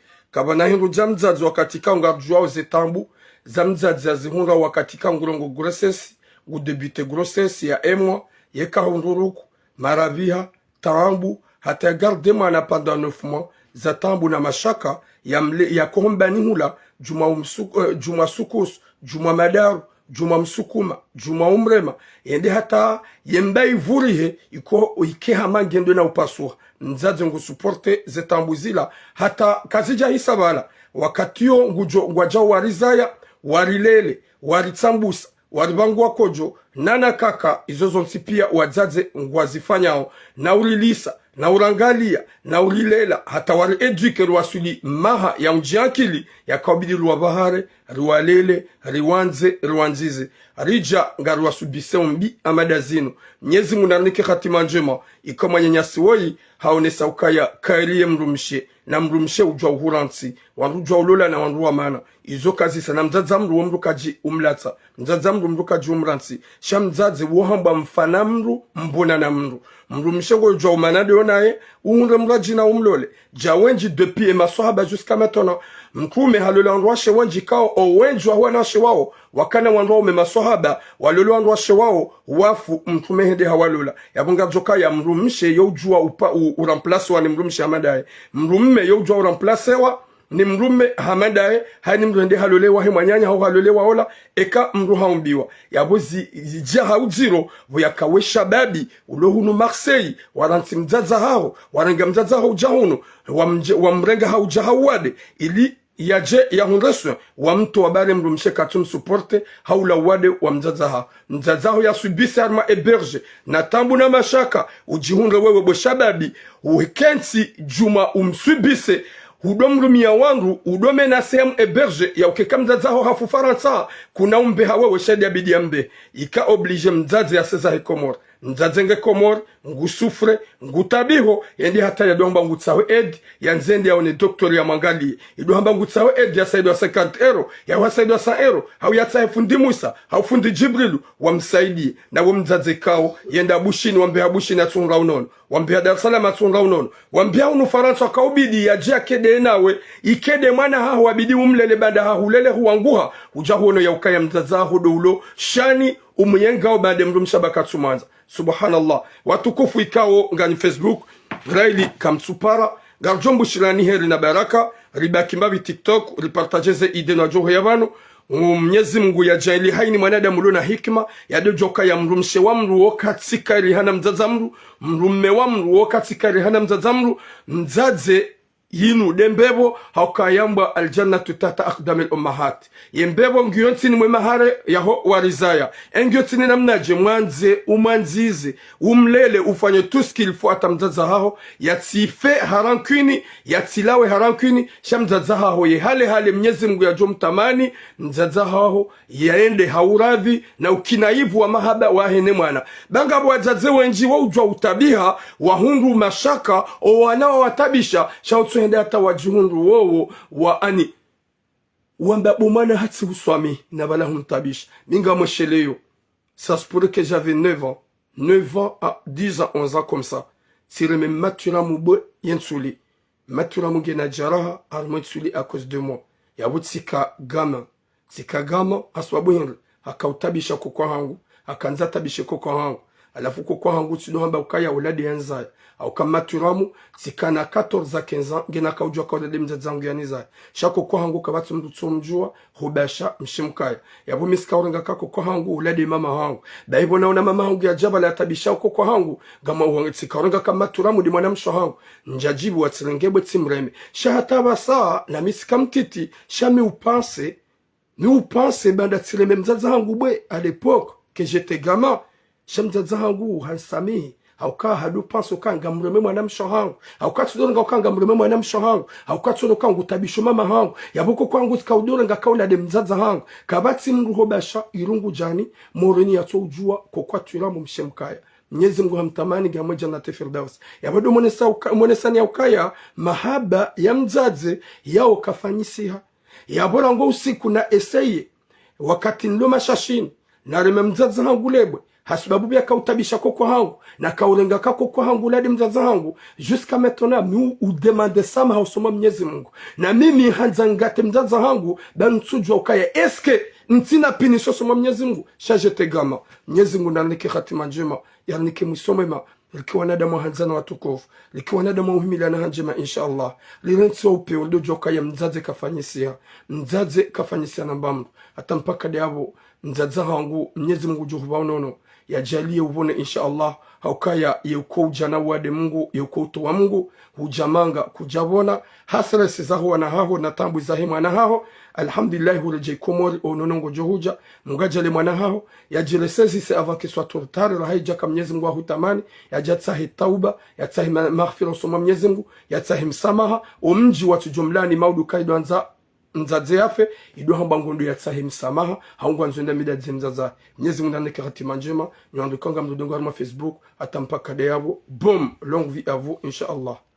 wakati ka ngajua zetambu zamzaze azihunga wakati ka ngurongo grossesse udebute grossesse ya emwa yeka hunduruku maraviha tambu hata garde mwana pendant 9 mois zatambu na mashaka ya kombani hula juma sukus juma madaru juma msukuma juma umrema yende hata yembai vurihe ike hamangendo na upasua nzaze ngu supporte zetambuzila hata kazija hisabala wakati yo ngwaja warizaya warilele waritsambusa waribangwa kojo nana kaka izozo nsipia wazaze ngwazifanyao na ulilisa na urangalia na ulilela hata wari eduke ruwasuli maha ya mjiankili ya kabidi ruwabahare ruwalele ruwanzize rija nga ruwasubise mbi amadazino mnyezi munarnike khatima njema ikoma nyanyasi woyi haonesa ukaya kailiye mrumshe na mrumshe ujwa uhuransi wanrujwa ulola na wanruwa mana izo kazi sana mzaza mru wamrukaji umlata mzaza mrukaji umransi shamzaze wohamba mfana mru mbona na mru mrumshe ujwa umanade onaye uunre mraji na umlole jawenji depuis maswahaba jusqu'à maintenant mkume halola wanruwashe wenji kao o wenji wa wanashe wao wakana wanruwa ume maswahaba walolo wanruwashe wao wafu mkume hende hawalola yabunga joka ya mrumshe yojua uramplase wa ni mrumshe hamadaye mrumme yojua uramplase wa ni mrumme hamadaye hani mruende halolewa he mwanyanya hau halolewa ola eka mruha umbiwa yabozi jiha ujiro vuyakawe shababi ulohunu Marseille waransi mzaza hao warenga mzaza hao jahunu wamrenga hao jahawade ili yaje ya hunresu wa mtu wabare mrumshe katum supporte haula wade wa mzaza hao ya subisi arma eberge na tambu na mashaka ujihunre wewe bo shababi ukensi juma umsubise udomrumia wangu udome na sehemu eberge ya ukeka mzaza hao hafu faransa kuna umbeha wewe shadi ya bidi ya mbe ika oblige mzazi ya seza he komor mzazi nge komor ngusufre ngutabiho yendi hata ya dohamba ngutsawe ed ya nzendi ya one doktori ya mangali idohamba ngutsawe ed ya saido wa 50 euro ya wa saido wa 100 euro hau ya tsahe fundi Musa hau fundi Jibrilu wa msaidi na wa mzazi kao yenda bushini wambeha bushini atunra unono wambia Dar es Salaam atunra unono wambia unu Faransa kaubidi ya jia kede nawe ikede mwana hahu wabidi umlele bada hahu lele huanguha ujahuono ya ukaya mzaza hudo ulo shani umuyengao bade mrumsha bakatsumanza subhanallah watukufu ikao ngani Facebook Raili kamtsupara garjombu shirani heri na baraka ribaki mbavi TikTok ripartajeze ide na joho ya vano Mwenyezi Mungu ya jaili haini mwanadamu luna hikma ya dojoka ya mrumshe wa mru wokatika rihana mzaza mru mrumme wa mru wokatika rihana mzaza mru mzaze yinu dembebo haukayamba aljannatu tata akdamil ummahat yembebo ngiyonti ni mwemahare yaho warizaya engiyonti ni namnaje mwanze umanzize umlele ufanye tuskil fuata mzaza hao yatife harankuni yatilawe harankuni shamzaza hao ye hale Mwenyezi Mungu ya jomtamani mzaza hao yaende hauradhi na ukinaivu wa mahaba wahene mwana banga bwazaze wenji wa ujwa utabiha wahundu mashaka o wanao watabisha shautu hende hata wajihundu wowo wa ani wamba bomana hati uswami na bala huntabisha minga mwesheleyo ça se pourrait que j'avais 9 ans à 10 ans 11 ans comme ça sire me matura mubwe yensuli matura mugena jaraha armetsuli à cause de moi yabutsika gama aswabuhindu akautabisha kukwa hangu akanza tabishe koko hangu alafu koko hangu tudo hamba ukaya uladi yanza au kama turamu sikana 14 15 gena kaujwa kwa uladi mzazangu yaniza shako koko hangu kabatu mdu tsumjua hubasha mshimkaya yabo miska urenga kako koko hangu uladi mama hangu daibo naona mama hangu ya jabala ya tabisha koko hangu gama uhangi sika urenga kama turamu di mwana msho hangu njajibu watirengebwe timreme shahataba saa na miska mtiti shami upanse ni upanse banda tireme mzaza hangu bwe à l'époque que j'étais gamin shamzaza hangu hansami hauka hadu panso kanga mreme mwana msho hangu hauka tudonga kanga mreme mwana msho hangu hauka tuno kanga tabisho mama hangu yaboko kwangu skaudora nga kaula de mzaza hangu kabati mruho basha irungu jani moreni yatojua kokwa turamu mshemkaya Mwenyezi Mungu hamtamani ga moja na Firdaus yabado mwenesa ni ukaya mahaba ya mzaze yao kafanyisiha yabora ngo usiku na eseye wakati nloma shashini na reme mzaza hangu lebwe hasubabu bya kautabisha koko hangu na kaulenga koko hangu ladi mzaza hangu jusqu'à maintenant nous ou demander sama hausoma Mwenyezi Mungu na mimi hanzangate mzaza hangu bantsujwa ukaya eske ntina pinisho soma Mwenyezi Mungu shajete gama Mwenyezi Mungu ndanike khatima njema yanike mwisomema likiwa nadamu hanzana watukufu likiwa nadamu uhimila na hanjema inshallah lirenso upe uldojoka ya mzaze kafanyisia na mbamdu hata mpaka diabo mzaza hangu Mwenyezi Mungu juhuba unono yajalie ubone inshallah haukaya yuko ujana wade Mungu yuko utowa Mungu hujamanga kujabona hasara sizahu na haho na tambu zahimu na haho alhamdulillah hulejei komori ononongo johuja mungajale mwana haho yajiresezi se avake swa tortare rahaija ka Mwenyezi Mungu hutamani yajatsahi tauba yatsahi maghfira soma Mwenyezi Mungu yatsahi msamaha omji watu jumlani maudu kaido anza mzaze yafe ido hamba ngondo yatsahi msamaha haungwa nzenda midadze mzaza Mwenyezi Mungu ndane khatima njema nyandukanga mdodongo ma Facebook atampaka deyabo boom long vie à vous inshallah.